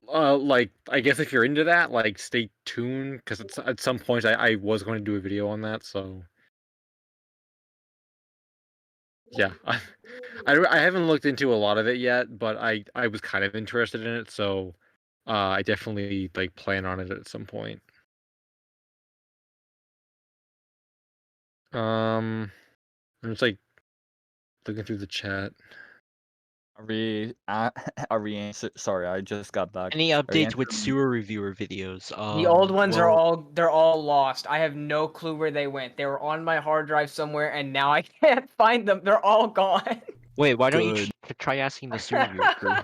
like I guess if you're into that, like stay tuned because at some point I was going to do a video on that, so yeah. I haven't looked into a lot of it yet, but I was kind of interested in it, so I definitely like plan on it at some point. I'm just like looking through the chat. Are we are we sorry, I just got back. Any Are we updates with answering? Sewer reviewer videos? The old ones are Well, they're all lost. I have no clue where they went. They were on my hard drive somewhere and now I can't find them. They're all gone. wait, why don't you Good. try asking the Sewer reviewer crew?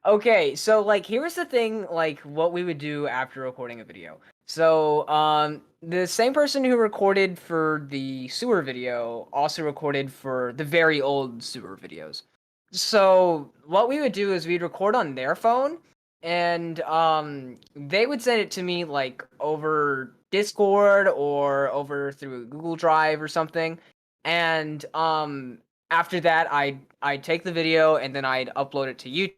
Okay, so like here's the thing, like what we would do after recording a video. So the same person who recorded for the sewer video also recorded for the very old sewer videos. So what we would do is we'd record on their phone and they would send it to me like over Discord or over through Google Drive or something. And after that I'd take the video and then I'd upload it to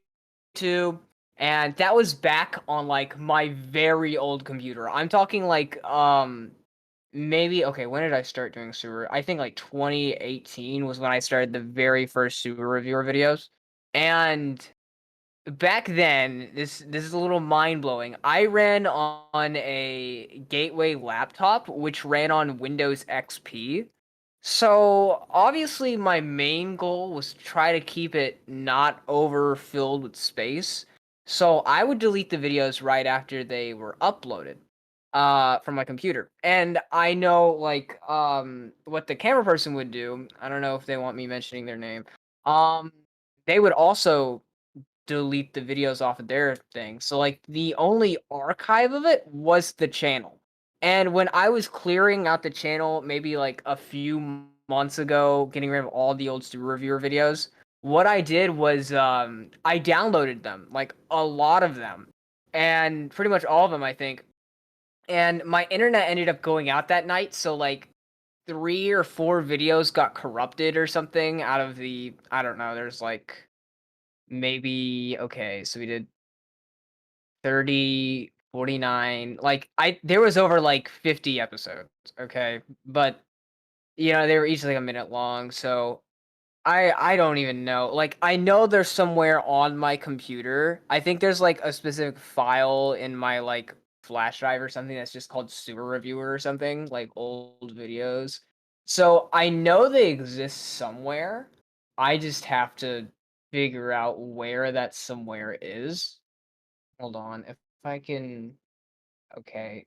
YouTube, and that was back on like my very old computer. I'm talking like maybe okay, when did I start doing sewer? I think like 2018 was when I started the very first sewer reviewer videos. And back then, this is a little mind-blowing. I ran on a Gateway laptop which ran on Windows XP. So obviously my main goal was to try to keep it not overfilled with space. So I would delete the videos right after they were uploaded from my computer. And I know like what the camera person would do. I don't know if they want me mentioning their name. Um they would also delete the videos off of their thing. So like the only archive of it was the channel. And when I was clearing out the channel maybe like a few months ago, getting rid of all the old Super Reviewer videos, what I did was I downloaded them, like a lot of them. And pretty much all of them, I think. And my internet ended up going out that night, so like 3 or 4 videos got corrupted or something out of the I don't know, there's like maybe okay, so we did 30, 49. Like there was over like 50 episodes, okay? But they were each like a minute long, so I don't even know. Like, I know they're somewhere on my computer. I think there's like a specific file in my like flash drive or something that's just called Sewer Reviewer or something, like old videos. So I know they exist somewhere. I just have to figure out where that somewhere is. Hold on, if I can. Okay,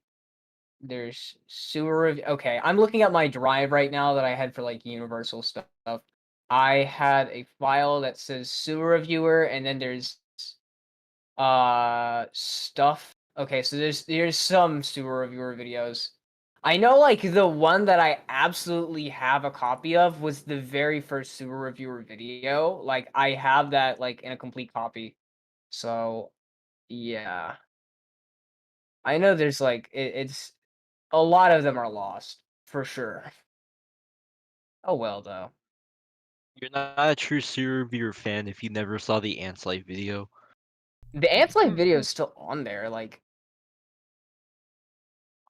there's okay, I'm looking at my drive right now that I had for like Universal stuff. I had a file that says Sewer Reviewer, and then there's stuff. Okay, so there's some Sewer Reviewer videos. I know like the one that I absolutely have a copy of was the very first Sewer Reviewer video. Like, I have that like in a complete copy. So yeah. I know there's like it's a lot of them are lost for sure. Oh well though. You're not a true Sewer Reviewer fan if you never saw the Ants Life video. The Ants Life video is still on there. Like,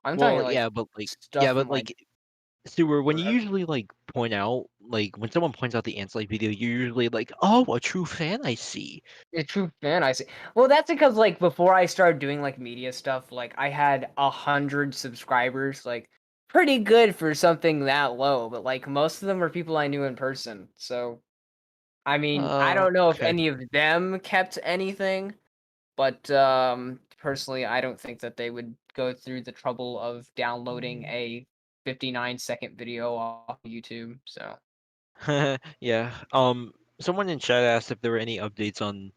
I'm talking Well, like yeah, stuff but from like like Sewer, when you forever. usually like point out, like when someone points out the Ants Life video, you're usually like, "Oh, a true fan, I see." A true fan, I see. Well, that's because like before I started doing like media stuff, like I had 100 subscribers, like pretty good for something that low. But like most of them were people I knew in person. So I mean, I don't know if Okay. any of them kept anything, but personally, I don't think that they would go through the trouble of downloading a 59-second video off YouTube. So Yeah. Someone in chat asked if there were any updates on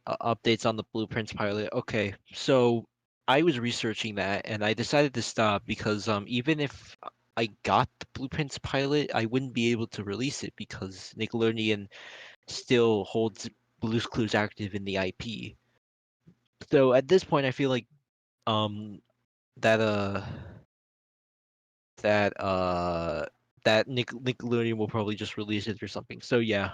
the Blueprints pilot. Okay, so I was researching that and I decided to stop because even if I got the Blueprints pilot, I wouldn't be able to release it because Nickelodeon still holds Blue's Clues active in the IP. So at this point, I feel like um that that uh that Nickelodeon will probably just release it or something. So yeah,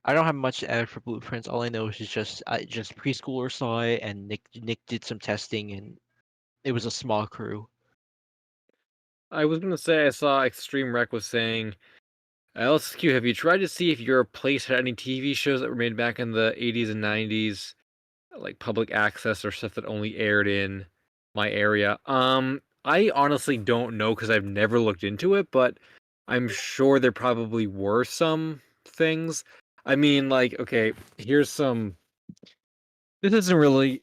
I don't have much to add for Blueprints. All I know is just preschooler saw it and Nick did some testing and it was a small crew. I was gonna say I saw Extreme Rec was saying, LSQ, have you tried to see if your place had any TV shows that were made back in the 80s and 90s, like public access or stuff that only aired in my area? I honestly don't know because I've never looked into it, but I'm sure there probably were some things. I mean, like, okay, here's some. This isn't really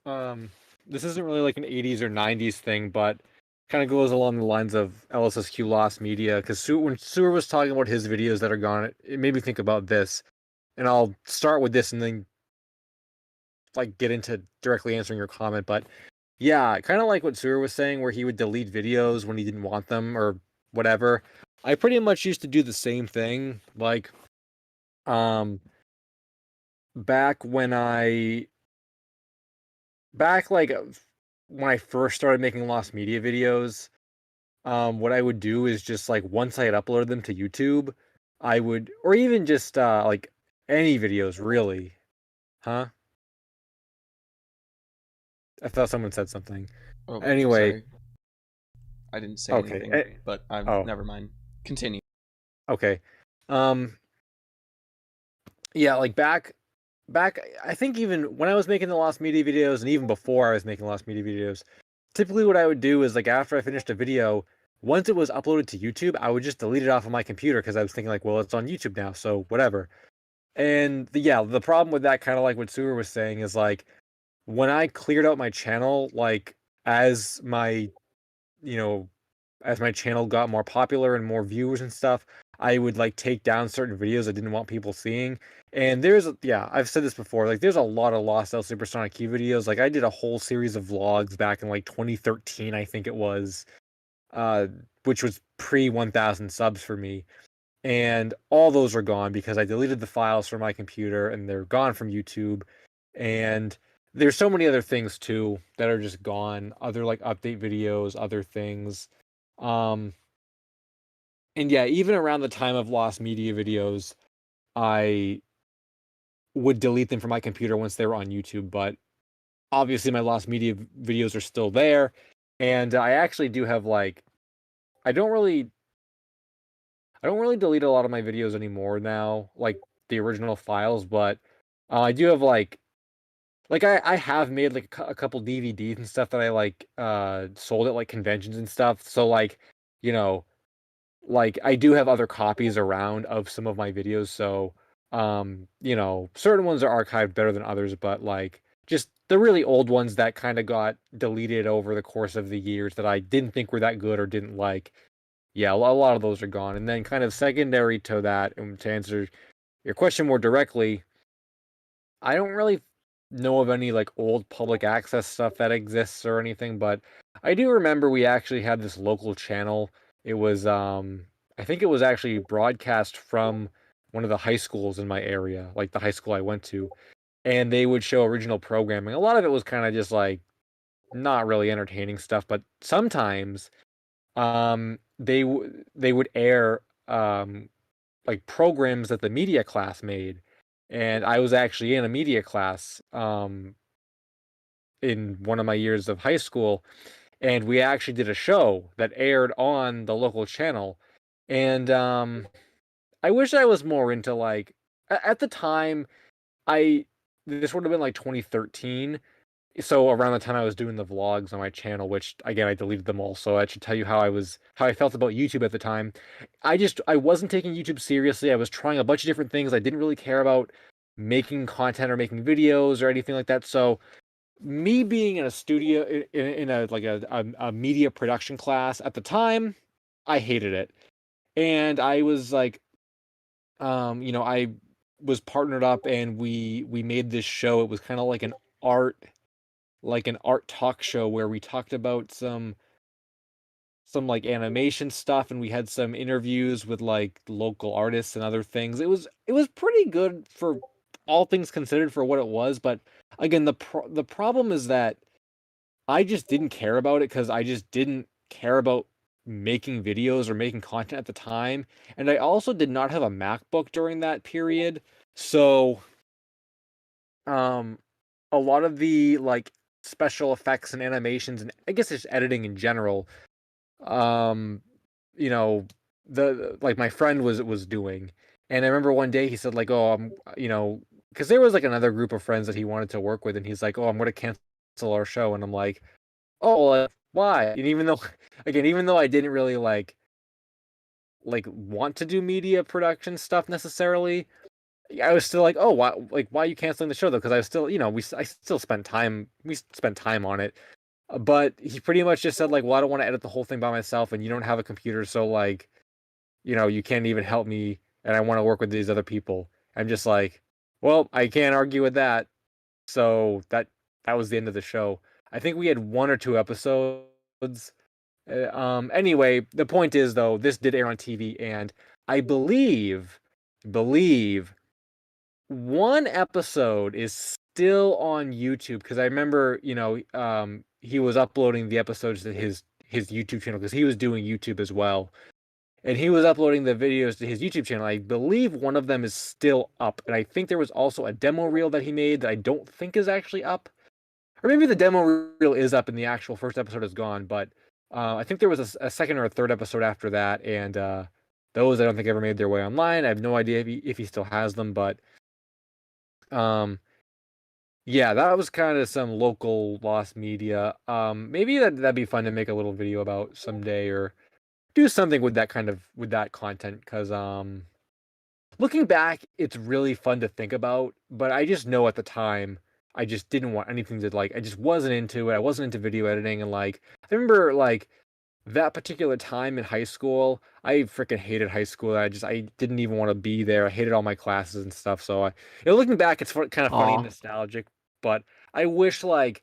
um this isn't really like an 80s or 90s thing, but kind of goes along the lines of LSSQ Lost Media, because when Sewer was talking about his videos that are gone, it made me think about this. And I'll start with this and then like get into directly answering your comment. But yeah, kind of like what Sewer was saying, where he would delete videos when he didn't want them or whatever. I pretty much used to do the same thing. Like, um, back when I back like when I first started making Lost Media videos, what I would do is just like once I had uploaded them to YouTube, I would, or even just like any videos really, huh? I thought someone said something. Oh, Anyway, sorry. I didn't say okay. anything, but Oh, never mind. Continue. okay. Um, yeah, like back, I think even when I was making the Lost Media videos, and even before I was making Lost Media videos, typically what I would do is like after I finished a video, once it was uploaded to YouTube, I would just delete it off of my computer because I was thinking like, well, it's on YouTube now, so whatever. And yeah, the problem with that, kind of like what Sewer was saying, is like when I cleared out my channel, like as my, you know, as my channel got more popular and more viewers and stuff, I would like take down certain videos I didn't want people seeing. And yeah, I've said this before, like there's a lot of Lost L Supersonic Q videos. Like I did a whole series of vlogs back in like 2013, I think it was, uh, which was pre 1,000 subs for me. And all those are gone because I deleted the files from my computer and they're gone from YouTube. And there's so many other things too that are just gone, other like update videos, other things. Um, and yeah, even around the time of Lost Media videos, I would delete them from my computer once they were on YouTube, but obviously my Lost Media videos are still there. And I actually do have like I don't really delete a lot of my videos anymore now, like the original files, but I do have like I have made like a couple DVDs and stuff that I like sold at like conventions and stuff. So like, you know, like I do have other copies around of some of my videos, so you know, certain ones are archived better than others, but like just the really old ones that kind of got deleted over the course of the years that I didn't think were that good or didn't like. Yeah, a lot of those are gone. And then kind of secondary to that, and to answer your question more directly, I don't really know of any like old public access stuff that exists or anything, but I do remember we actually had this local channel. It was I think it was actually broadcast from one of the high schools in my area, like the high school I went to, and they would show original programming. A lot of it was kind of just like not really entertaining stuff, but sometimes they would air like programs that the media class made, and I was actually in a media class in one of my years of high school, and we actually did a show that aired on the local channel. And I wish I was more into like at the time I this would have been like 2013, so around the time I was doing the vlogs on my channel, which again I deleted them all, so that should tell you how I felt about YouTube at the time. I wasn't taking YouTube seriously. I was trying a bunch of different things. I didn't really care about making content or making videos or anything like that. So me being in a studio in a like a media production class at the time, I hated it. And I was like, you know, I was partnered up and we made this show. It was kind of like an art talk show where we talked about some like animation stuff, and we had some interviews with like local artists and other things. It was pretty good for all things considered for what it was, but again, the problem is that I just didn't care about it because I just didn't care about making videos or making content at the time, and I also did not have a MacBook during that period. So um a lot of the like special effects and animations, and I guess just editing in general, um you know, the like my friend was doing. And I remember one day he said like, oh, I'm, you know, because there was like another group of friends that he wanted to work with, and he's like, oh, I'm going to cancel our show. And I'm like, oh, why? And even though again, even though I didn't really like want to do media production stuff necessarily, I was still like, oh, why are you canceling the show though? Because I was still, you know, I still we spent time on it. But he pretty much just said like, well, I don't want to edit the whole thing by myself, and you don't have a computer, so like, you know, you can't even help me, and I want to work with these other people. I'm just like, well, I can't argue with that. So that was the end of the show. I think we had one or two episodes. Anyway, the point is though, this did air on TV, and I believe one episode is still on YouTube, because I remember, you know, he was uploading the episodes to his YouTube channel because he was doing YouTube as well. And he was uploading the videos to his YouTube channel. I believe one of them is still up, and I think there was also a demo reel that he made that I don't think is actually up. Or maybe the demo reel is up and the actual first episode is gone, but I think there was a second or a third episode after that, and those I don't think ever made their way online. I have no idea if he still has them, but um, yeah, that was kind of some local lost media. Maybe that'd be fun to make a little video about someday, or do something with that with that content, because looking back, it's really fun to think about, but I just know at the time I just didn't want anything to like, I just wasn't into it. I wasn't into video editing, and like I remember like that particular time in high school, I freaking hated high school. I didn't even want to be there. I hated all my classes and stuff. So looking back, it's kind of funny and Aw. nostalgic, but I wish like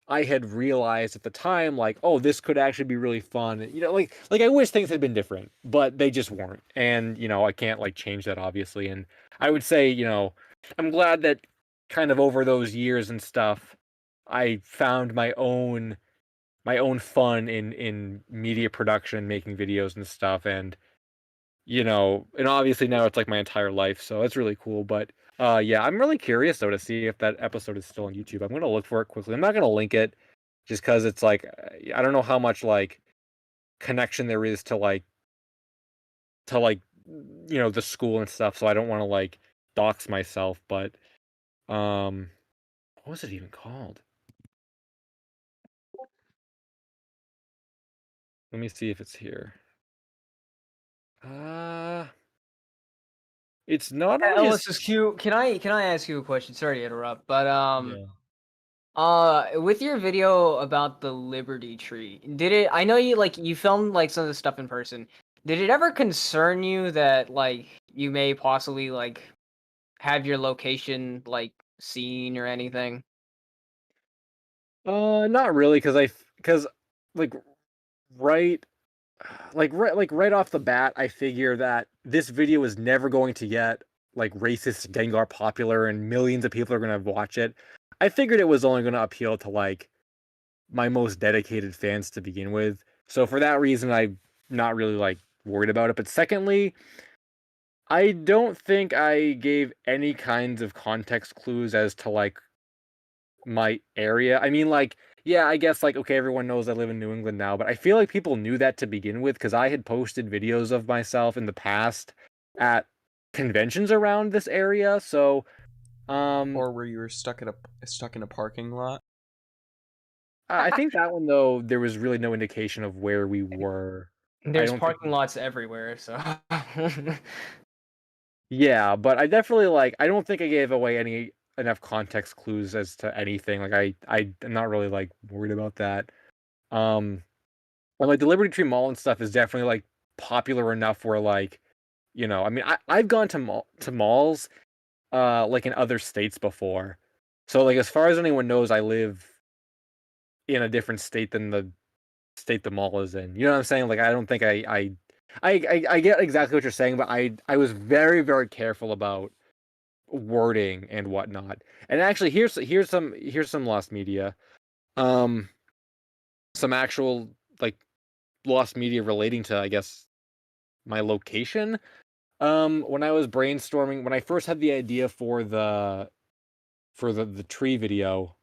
I had realized at the time, like, oh, this could actually be really fun. You know, like I wish things had been different, but they just weren't. And, you know, I can't like change that obviously. And I would say, you know, I'm glad that kind of over those years and stuff, I found my own fun in media production, making videos and stuff. And, you know, and obviously now it's like my entire life, so it's really cool. But yeah, I'm really curious though to see if that episode is still on YouTube. I'm gonna look for it quickly. I'm not gonna link it just because it's like I don't know how much like connection there is to like the school and stuff, so I don't want to like dox myself, but what was it even called? Let me see if it's here. It's not on Ellis his. is cute. Can I ask you a question? Sorry to interrupt, but Yeah. with your video about the Liberty Tree, did it? I know you filmed like some of the stuff in person. Did it ever concern you that like you may possibly like have your location like seen or anything? Not really, because like right right off the bat, I figure that this video is never going to get like racist Gengar popular and millions of people are going to watch it. I figured it was only going to appeal to like my most dedicated fans to begin with. So for that reason, I'm not really like worried about it. But secondly, I don't think I gave any kinds of context clues as to like my area. I mean, like, yeah, I guess like okay, everyone knows I live in New England now, but I feel like people knew that to begin with because I had posted videos of myself in the past at conventions around this area. So, Or where you were stuck in a parking lot. I think that one though there was really no indication of where we were. There's don't think- parking lots everywhere, so. Yeah, but I definitely like I don't think I gave away any enough context clues as to anything. Like I'm not really like worried about that. Um and like the Liberty Tree Mall and stuff is definitely like popular enough where like, I mean I've gone to malls like in other states before. So like as far as anyone knows, I live in a different state than the state the mall is in. You know what I'm saying? Like I don't think I get exactly what you're saying, but I was very, very careful about wording and whatnot. And actually here's some lost media. Um some actual like lost media relating to I guess my location. When I was brainstorming, when I first had the idea for the tree video,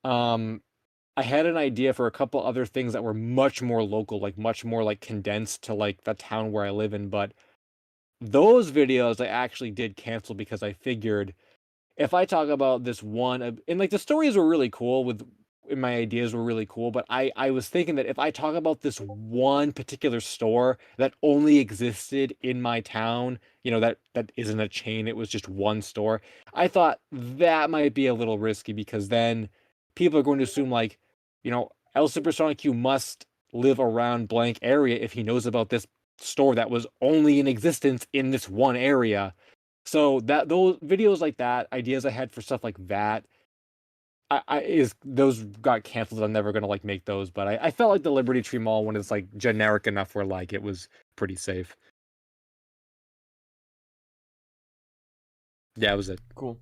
um I had an idea for a couple other things that were much more local, like much more like condensed to like the town where I live in, but those videos I actually did cancel because I figured if I talk about this one, and like the stories were really cool and my ideas were really cool, but I was thinking that if I talk about this one particular store that only existed in my town, that isn't a chain, it was just one store. I thought that might be a little risky because then people are going to assume like, El Supersonic Q must live around blank area if he knows about this store that was only in existence in this one area. So that those videos like that, ideas I had for stuff like that, those got canceled. I'm never gonna like make those, but I felt like the Liberty Tree Mall one is like generic enough where like it was pretty safe. Yeah, that was it. Cool.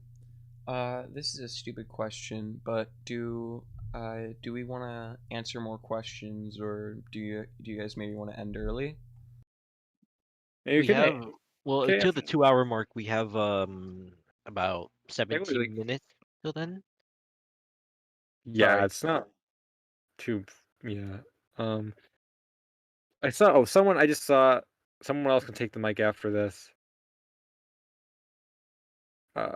This is a stupid question, but do we want to answer more questions, or do you guys maybe want to end early? Maybe We can have well okay, to the 2 hour mark. We have about Maybe 17 minutes till then. yeah, Sorry. it's not too yeah. Um, I just saw someone else can take the mic after this. Uh,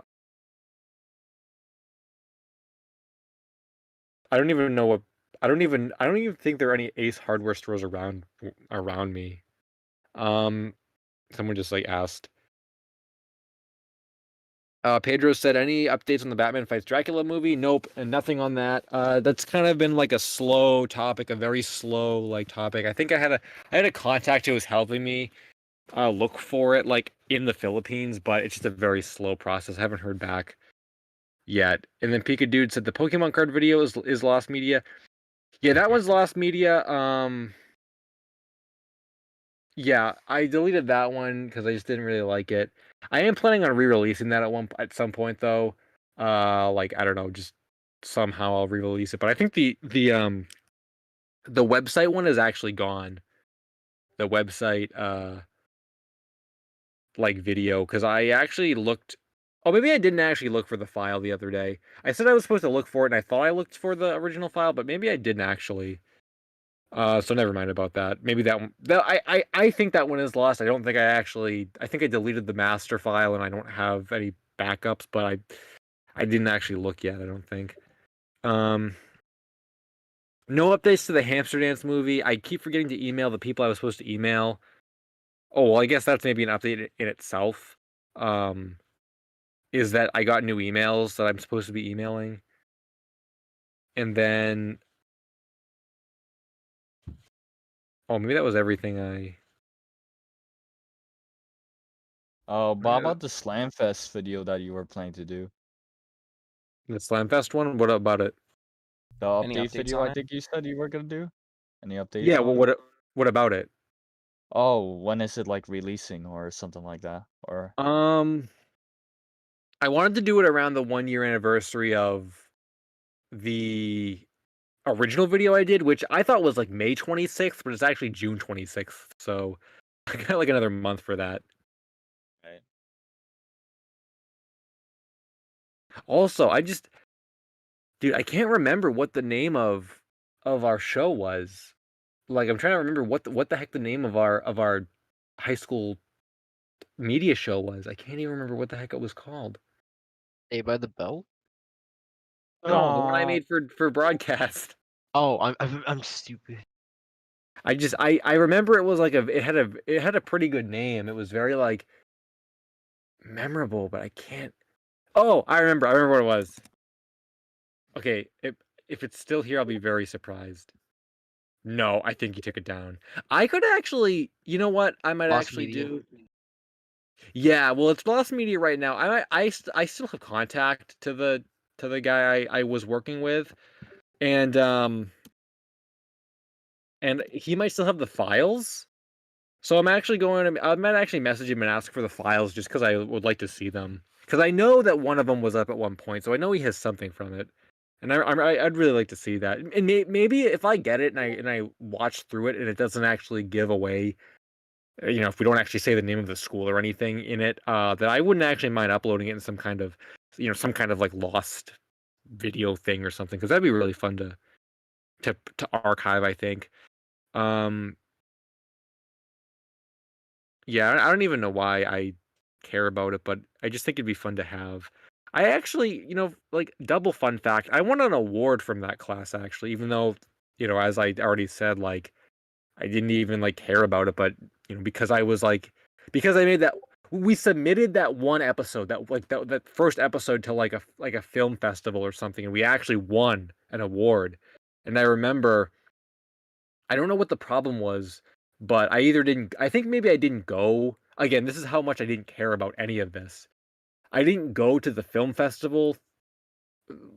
I don't even know what I don't even think there are any Ace Hardware stores around me. Um, Someone just like asked. Pedro said, "Any updates on the Batman fights Dracula movie?" Nope, and nothing on that. That's kind of been like a slow topic, a very slow like topic. I think I had a contact who was helping me look for it like in the Philippines, but it's just a very slow process. I haven't heard back yet. And then Pika Dude said the Pokemon card video is lost media. Yeah, that one's lost media. Yeah, I deleted that one because I just didn't really like it. I am planning on re-releasing that at some point though. Like I don't know, just somehow I'll re-release it. But I think the website one is actually gone. The website like video because I actually looked. Oh, maybe I didn't actually look for the file the other day. I said I was supposed to look for it, and I thought I looked for the original file, but maybe I didn't actually. So never mind about that. Maybe that one. I think that one is lost. I don't think I think I deleted the master file and I don't have any backups, but I didn't actually look yet. I don't think. No updates to the Hamster Dance movie. I keep forgetting to email the people I was supposed to email. Oh, well, I guess that's maybe an update in itself. Is that I got new emails that I'm supposed to be emailing. And then oh, maybe that was everything I Oh, but about the Slamfest video that you were planning to do? the Slamfest one? What about it? The Any update updates video on I it? think you said you were gonna do? Any updates Yeah, on well it? what about it? Oh, when is it like releasing or something like that? Or I wanted to do it around the 1 year anniversary of the original video I did, which I thought was like May 26th, but it's actually June 26th. So I got like another month for that. Right. Also, dude, I can't remember what the name of our show was. Like I'm trying to remember what the heck the name of our high school media show was. I can't even remember what the heck it was called. Saved by the Bell? No, the one I made for broadcast. Oh, I'm stupid. I remember it was like it had a pretty good name. It was very like memorable, but I can't. Oh, I remember what it was. Okay, if it's still here, I'll be very surprised. No, I think you took it down. I could actually, you know what? I might Lost actually Media. do. Yeah, well, it's Lost Media right now. I still have contact to the guy I was working with, and he might still have the files. So I might actually message him and ask for the files just because I would like to see them. Because I know that one of them was up at one point, so I know he has something from it, and I'd really like to see that. And maybe if I get it and I watch through it and it doesn't actually give away, if we don't actually say the name of the school or anything in it, that I wouldn't actually mind uploading it in some kind of, some kind of like lost video thing or something, because that'd be really fun to archive, I think. Yeah, I don't even know why I care about it, but I just think it'd be fun to have. I actually, like double fun fact, I won an award from that class actually, even though, as I already said, like I didn't even like care about it, but because because I made that we submitted that one episode, that first episode to like a film festival or something, and we actually won an award. And I remember I don't know what the problem was, but I think maybe I didn't go. Again, this is how much I didn't care about any of this. I didn't go to the film festival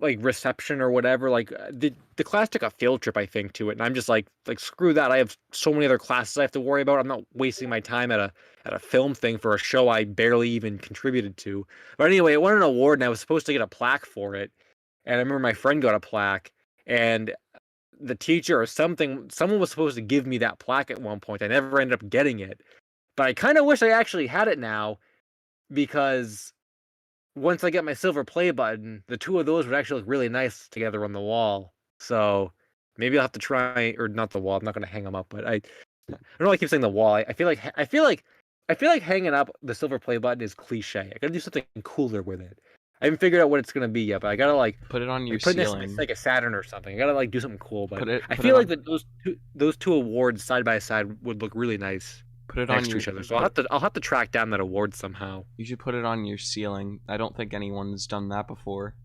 like reception or whatever. Like the class took a field trip, I think, to it, and I'm just like screw that. I have so many other classes I have to worry about. I'm not wasting my time at a film thing for a show I barely even contributed to. But anyway, it won an award, and I was supposed to get a plaque for it. And I remember my friend got a plaque, and the teacher or someone was supposed to give me that plaque at one point. I never ended up getting it, but I kind of wish I actually had it now, because once I get my silver play button, the two of those would actually look really nice together on the wall. So maybe I'll have to try, or not the wall. I'm not going to hang them up, but I don't know why I keep saying the wall. I feel like hanging up the silver play button is cliche. I got to do something cooler with it. I haven't figured out what it's gonna be yet, but I gotta put it on your put this ceiling. like a Saturn or something. I gotta like do something cool. But I put feel it like that those two awards side by side would look really nice Put it on next to your. each other. So I'll have to track down that award somehow. You should put it on your ceiling. I don't think anyone's done that before.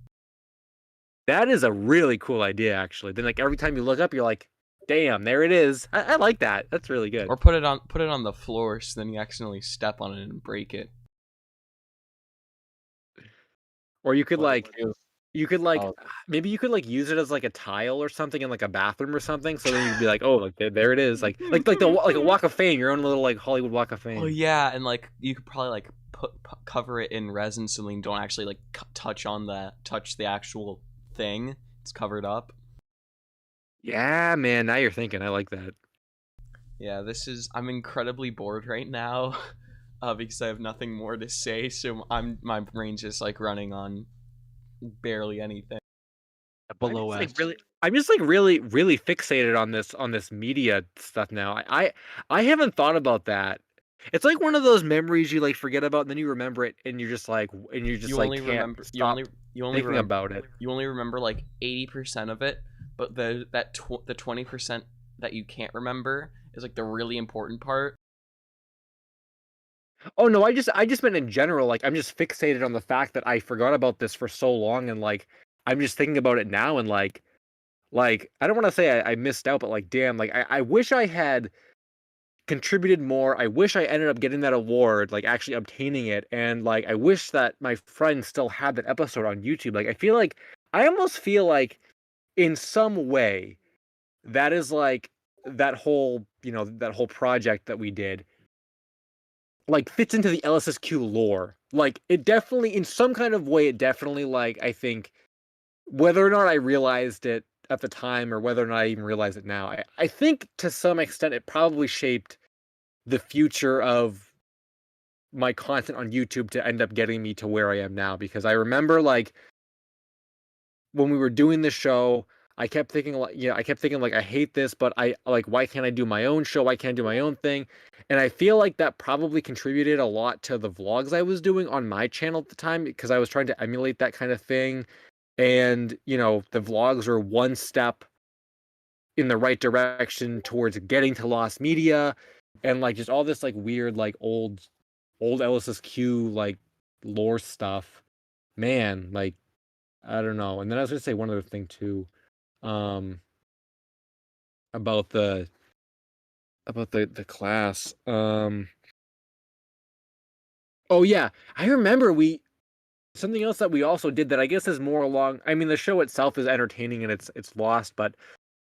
That is a really cool idea, actually. Then like every time you look up, you're like, damn, there it is. I like that. That's really good. Or put it on the floor, so then you accidentally step on it and break it. Or you could Oh. maybe you could like use it as like a tile or something in like a bathroom or something. So then you'd be like, oh, like there it is, like a Walk of Fame, your own little like Hollywood Walk of Fame. Oh yeah, and like you could probably like cover it in resin so you don't actually like touch the actual thing. It's covered up. Yeah, man. Now you're thinking. I like that. Yeah, I'm incredibly bored right now, because I have nothing more to say. So my brain's just like running on barely anything. Below I I'm just like really, really fixated on this media stuff now. I haven't thought about that. It's like one of those memories you like forget about, and then you remember it, and you're just like, You only can't remember stop you only thinking remember about it. you only remember like 80% of it, but the 20% that you can't remember is like the really important part. Oh no, I just meant in general. Like I'm just fixated on the fact that I forgot about this for so long, and like I'm just thinking about it now, and like I don't want to say I missed out, but like damn, like I wish I had contributed more. I wish I ended up getting that award, like actually obtaining it, and like I wish that my friend still had that episode on YouTube. Like I almost feel like in some way that is like that whole that whole project that we did like fits into the LSSQ lore. Like it definitely in some kind of way it definitely like I think whether or not I realized it at the time or whether or not I even realize it now, I think to some extent it probably shaped the future of my content on YouTube to end up getting me to where I am now. Because I remember like when we were doing the show, I kept thinking like, I kept thinking like, I hate this, but I like, why can't I do my own show? Why can't I do my own thing? And I feel like that probably contributed a lot to the vlogs I was doing on my channel at the time because I was trying to emulate that kind of thing. And, the vlogs were one step in the right direction towards getting to Lost Media and like just all this like weird, like old LSSQ like lore stuff. Man, like I don't know. And then I was gonna say one other thing too, um, about the class. Oh yeah, I remember something else that we also did that I guess is more along. I mean, the show itself is entertaining and it's Lost, but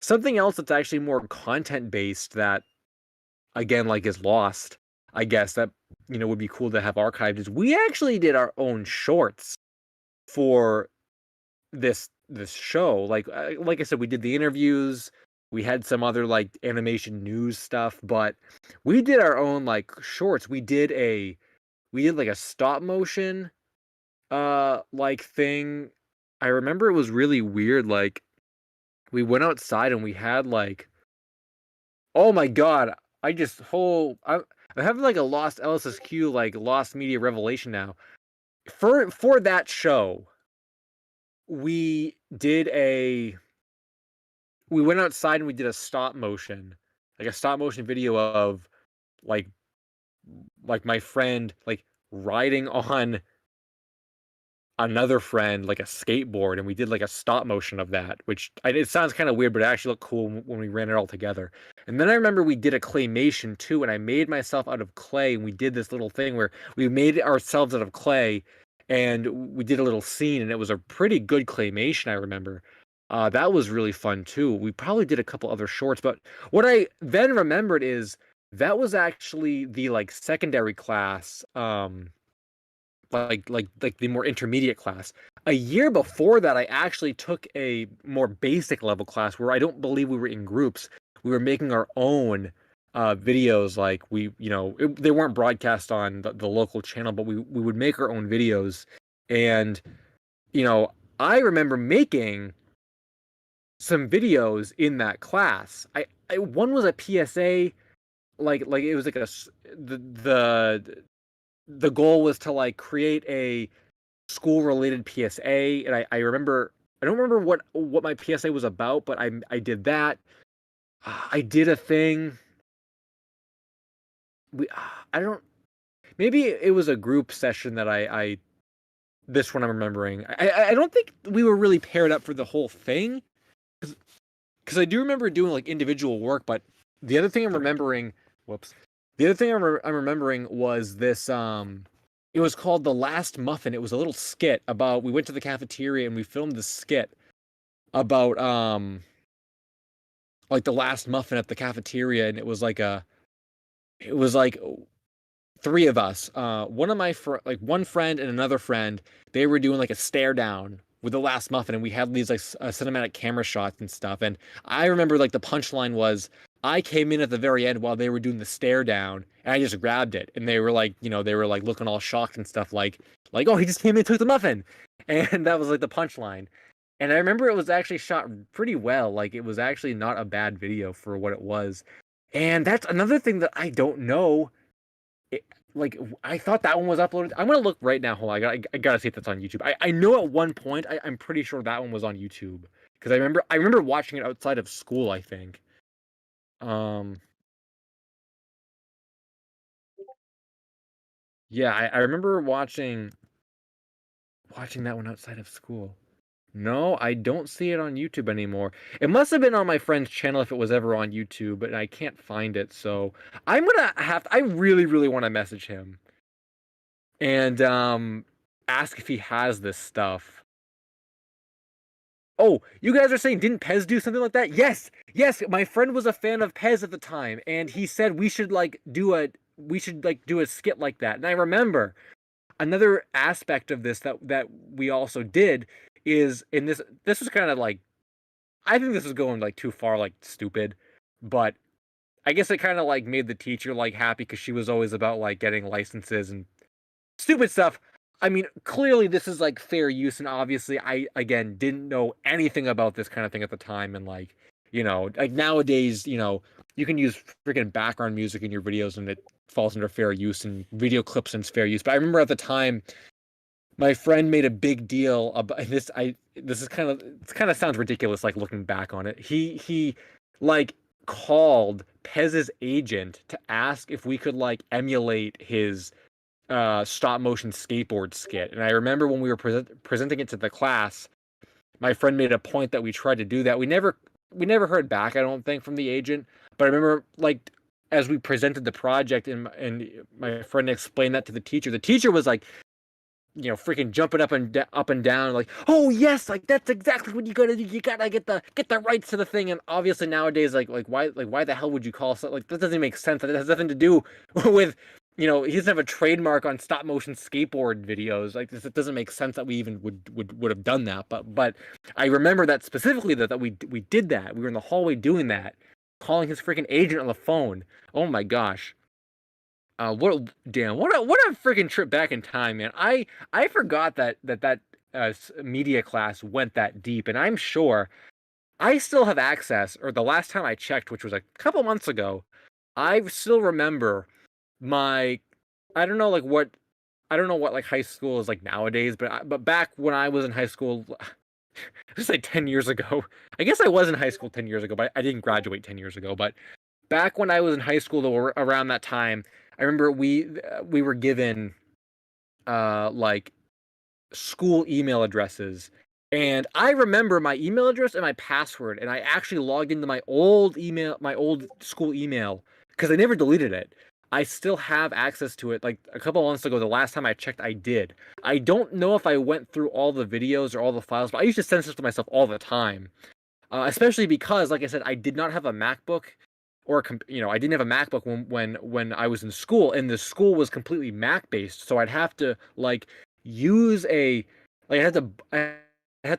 something else that's actually more content based that again like is Lost. I guess that would be cool to have archived is we actually did our own shorts for this show. Like I said, we did the interviews, we had some other like animation news stuff, but we did our own like shorts. We did like a stop motion like thing. I remember it was really weird. Like we went outside and we had like, oh my god, I'm having like a Lost LSSQ like Lost Media revelation now. For that show, we did we went outside and we did a stop motion, like a stop motion video of like my friend like riding on another friend like a skateboard, and we did like a stop motion of that, which it sounds kind of weird, but it actually looked cool when we ran it all together. And then I remember we did a claymation too, and I made myself out of clay, and we did this little thing where we made ourselves out of clay, and we did a little scene, and it was a pretty good claymation. I remember. That was really fun too. We probably did a couple other shorts, but what I then remembered is that was actually the like secondary class, like the more intermediate class. A year before that, I actually took a more basic level class where I don't believe we were in groups. We were making our own videos. Like they weren't broadcast on the local channel, but we would make our own videos. And I remember making some videos in that class. One was a PSA, like it was like the goal was to like create a school related PSA, and I remember I don't remember what my PSA was about, but I did that. I did a thing. I don't maybe it was a group session that I this one I'm remembering. I don't think we were really paired up for the whole thing. Because I do remember doing like individual work, but the other thing I'm remembering, the other thing I'm remembering was this. It was called the Last Muffin. It was a little skit about. We went to the cafeteria and we filmed this skit about like the Last Muffin at the cafeteria, and it was like three of us. One of my like one friend and another friend. They were doing like a stare down with the Last Muffin, and we had these like cinematic camera shots and stuff. And I remember like the punchline was I came in at the very end while they were doing the stare down, and I just grabbed it, and they were like, they were like looking all shocked and stuff, like oh, he just came in and took the muffin, and that was like the punchline. And I remember it was actually shot pretty well. Like it was actually not a bad video for what it was. And that's another thing that I don't know. Like I thought that one was uploaded. I'm gonna look right now. Hold on, I gotta see if that's on YouTube. I know at one point I'm pretty sure that one was on YouTube because I remember watching it outside of school. I think. Yeah, I remember watching that one outside of school. No, I don't see it on YouTube anymore. It must have been on my friend's channel if it was ever on YouTube, but I can't find it. So I'm gonna I really, really want to message him and ask if he has this stuff. Oh, you guys are saying didn't Pez do something like that? Yes, yes. My friend was a fan of Pez at the time, and he said we should do a skit like that. And I remember another aspect of this that we also did is in this was kind of like I think this is going like too far, like stupid, but I guess it kind of like made the teacher like happy because she was always about like getting licenses and stupid stuff. I mean, clearly this is like fair use, and obviously I again didn't know anything about this kind of thing at the time, and like like nowadays, you can use freaking background music in your videos and it falls under fair use, and video clips and it's fair use. But I remember at the time my friend made a big deal about this. This is kind of sounds ridiculous, like looking back on it. He like called Pez's agent to ask if we could like emulate his stop motion skateboard skit. And I remember when we were presenting it to the class, my friend made a point that we tried to do that. We never heard back, I don't think, from the agent. But I remember like as we presented the project and my friend explained that to the teacher was like, freaking jumping up and down, like, oh yes, like that's exactly what you gotta do. You gotta get the rights to the thing. And obviously nowadays, like why the hell would you call something like that? Doesn't make sense. That has nothing to do with, he doesn't have a trademark on stop motion skateboard videos. Like this, it doesn't make sense that we even would have done that. But I remember that specifically that we did that. We were in the hallway doing that, calling his freaking agent on the phone. Oh my gosh. What a freaking trip back in time, man. I forgot that media class went that deep, and I'm sure I still have access, or the last time I checked, which was a couple months ago, I still remember my I don't know what like high school is like nowadays, but back when I was in high school, just like 10 years ago. I guess I was in high school 10 years ago, but I didn't graduate 10 years ago, but back when I was in high school, though, around that time, I remember we were given like school email addresses, and I remember my email address and my password, and I actually logged into my old school email because I never deleted it. I still have access to it. Like a couple months ago, the last time I checked, I did. I don't know if I went through all the videos or all the files, but I used to send stuff to myself all the time. Especially because, like I said, I did not have a MacBook, or I didn't have a MacBook when I was in school, and the school was completely Mac based. So I'd have to like use I had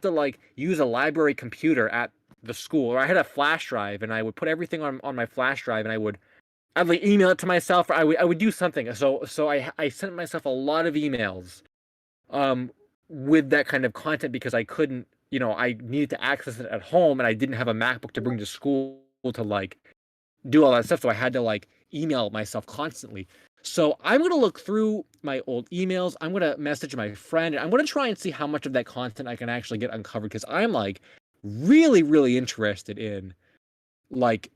to like use a library computer at the school, or I had a flash drive, and I would put everything on my flash drive, and I'd like email it to myself, or I would do something. So I sent myself a lot of emails, with that kind of content because I couldn't. I needed to access it at home, and I didn't have a MacBook to bring to school to like do all that stuff. So I had to like email myself constantly. So I'm gonna look through my old emails. I'm gonna message my friend, and I'm gonna try and see how much of that content I can actually get uncovered because I'm like really, really interested in like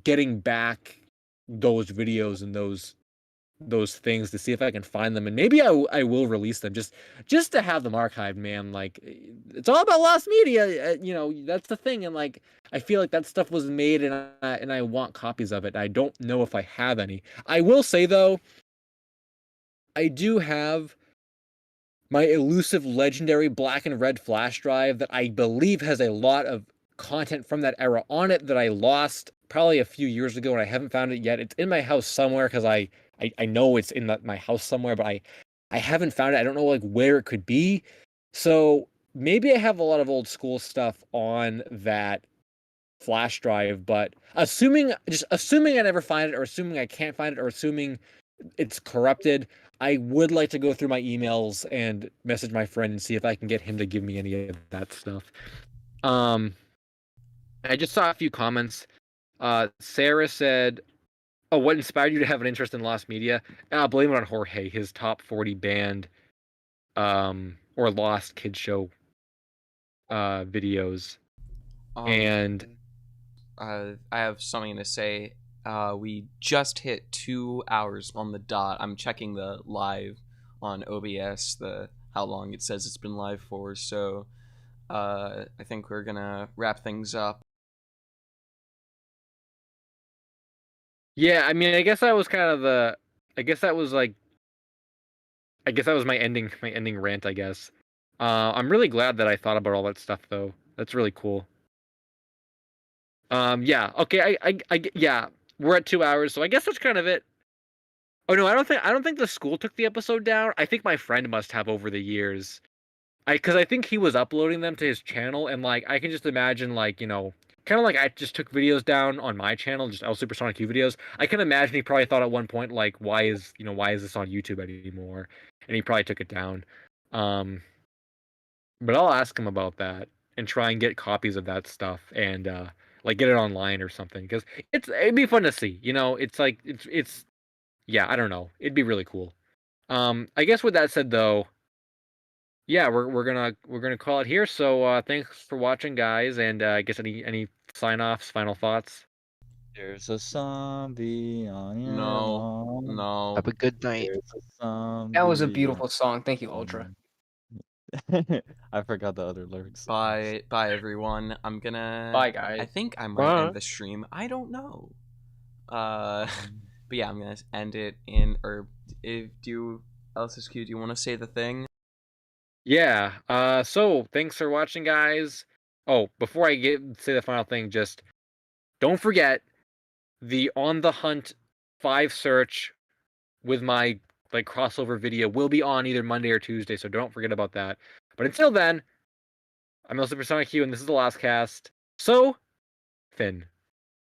getting back those videos and those things to see if I can find them, and maybe I will release them just to have them archived, man. Like it's all about lost media, that's the thing, and like I feel like that stuff was made, and I want copies of it. I don't know if I have any. I will say though, I do have my elusive legendary black and red flash drive that I believe has a lot of content from that era on it that I lost probably a few years ago and I haven't found it yet. It's in my house somewhere because I know it's in my house somewhere, but I haven't found it. I don't know like where it could be. So maybe I have a lot of old school stuff on that flash drive, but assuming I never find it, or assuming I can't find it, or assuming it's corrupted. I would like to go through my emails and message my friend and see if I can get him to give me any of that stuff. I just saw a few comments. Sarah said, "Oh, what inspired you to have an interest in lost media?" Blame it on Jorge, his top 40 band, or lost kids show, videos, and I have something to say. We just hit 2 hours on the dot. I'm checking the live on OBS, the how long it says it's been live for. So, I think we're gonna wrap things up. yeah, I mean, I guess that was kind of the, I guess that was like, I guess that was my ending rant, I guess. I'm really glad that I thought about all that stuff though. That's really cool. Yeah, okay, yeah, we're at 2 hours, so I guess that's kind of it. Oh no, I don't think the school took the episode down. I think my friend must have over the years. Because I think he was uploading them to his channel, and like I can just imagine, like, you know, kind of like I just took videos down on my channel, just L Supersonic U videos. I can imagine he probably thought at one point, like, why is this on YouTube anymore? And he probably took it down. But I'll ask him about that and try and get copies of that stuff and like get it online or something, because it'd be fun to see. You know, it's like it's yeah, I don't know, it'd be really cool. I guess with that said though, yeah, we're gonna call it here. So thanks for watching, guys, and I guess any sign offs, final thoughts. There's a zombie on your No, lawn. no. Have a good night. There's a zombie. That was a beautiful song. Thank you, Ultra. I forgot the other lyrics. Bye, everyone. I'm gonna. Bye, guys. I think I might Bye. end the stream. I don't know. But yeah, I'm gonna end it in. Or if LSSQ, do you want to say the thing? Yeah. So thanks for watching, guys. Oh, before I say the final thing, just don't forget the On the Hunt 5 search with my like crossover video will be on either Monday or Tuesday, so don't forget about that. But until then, I'm El Supersonic Q, and this is the Lostcast. So, Finn.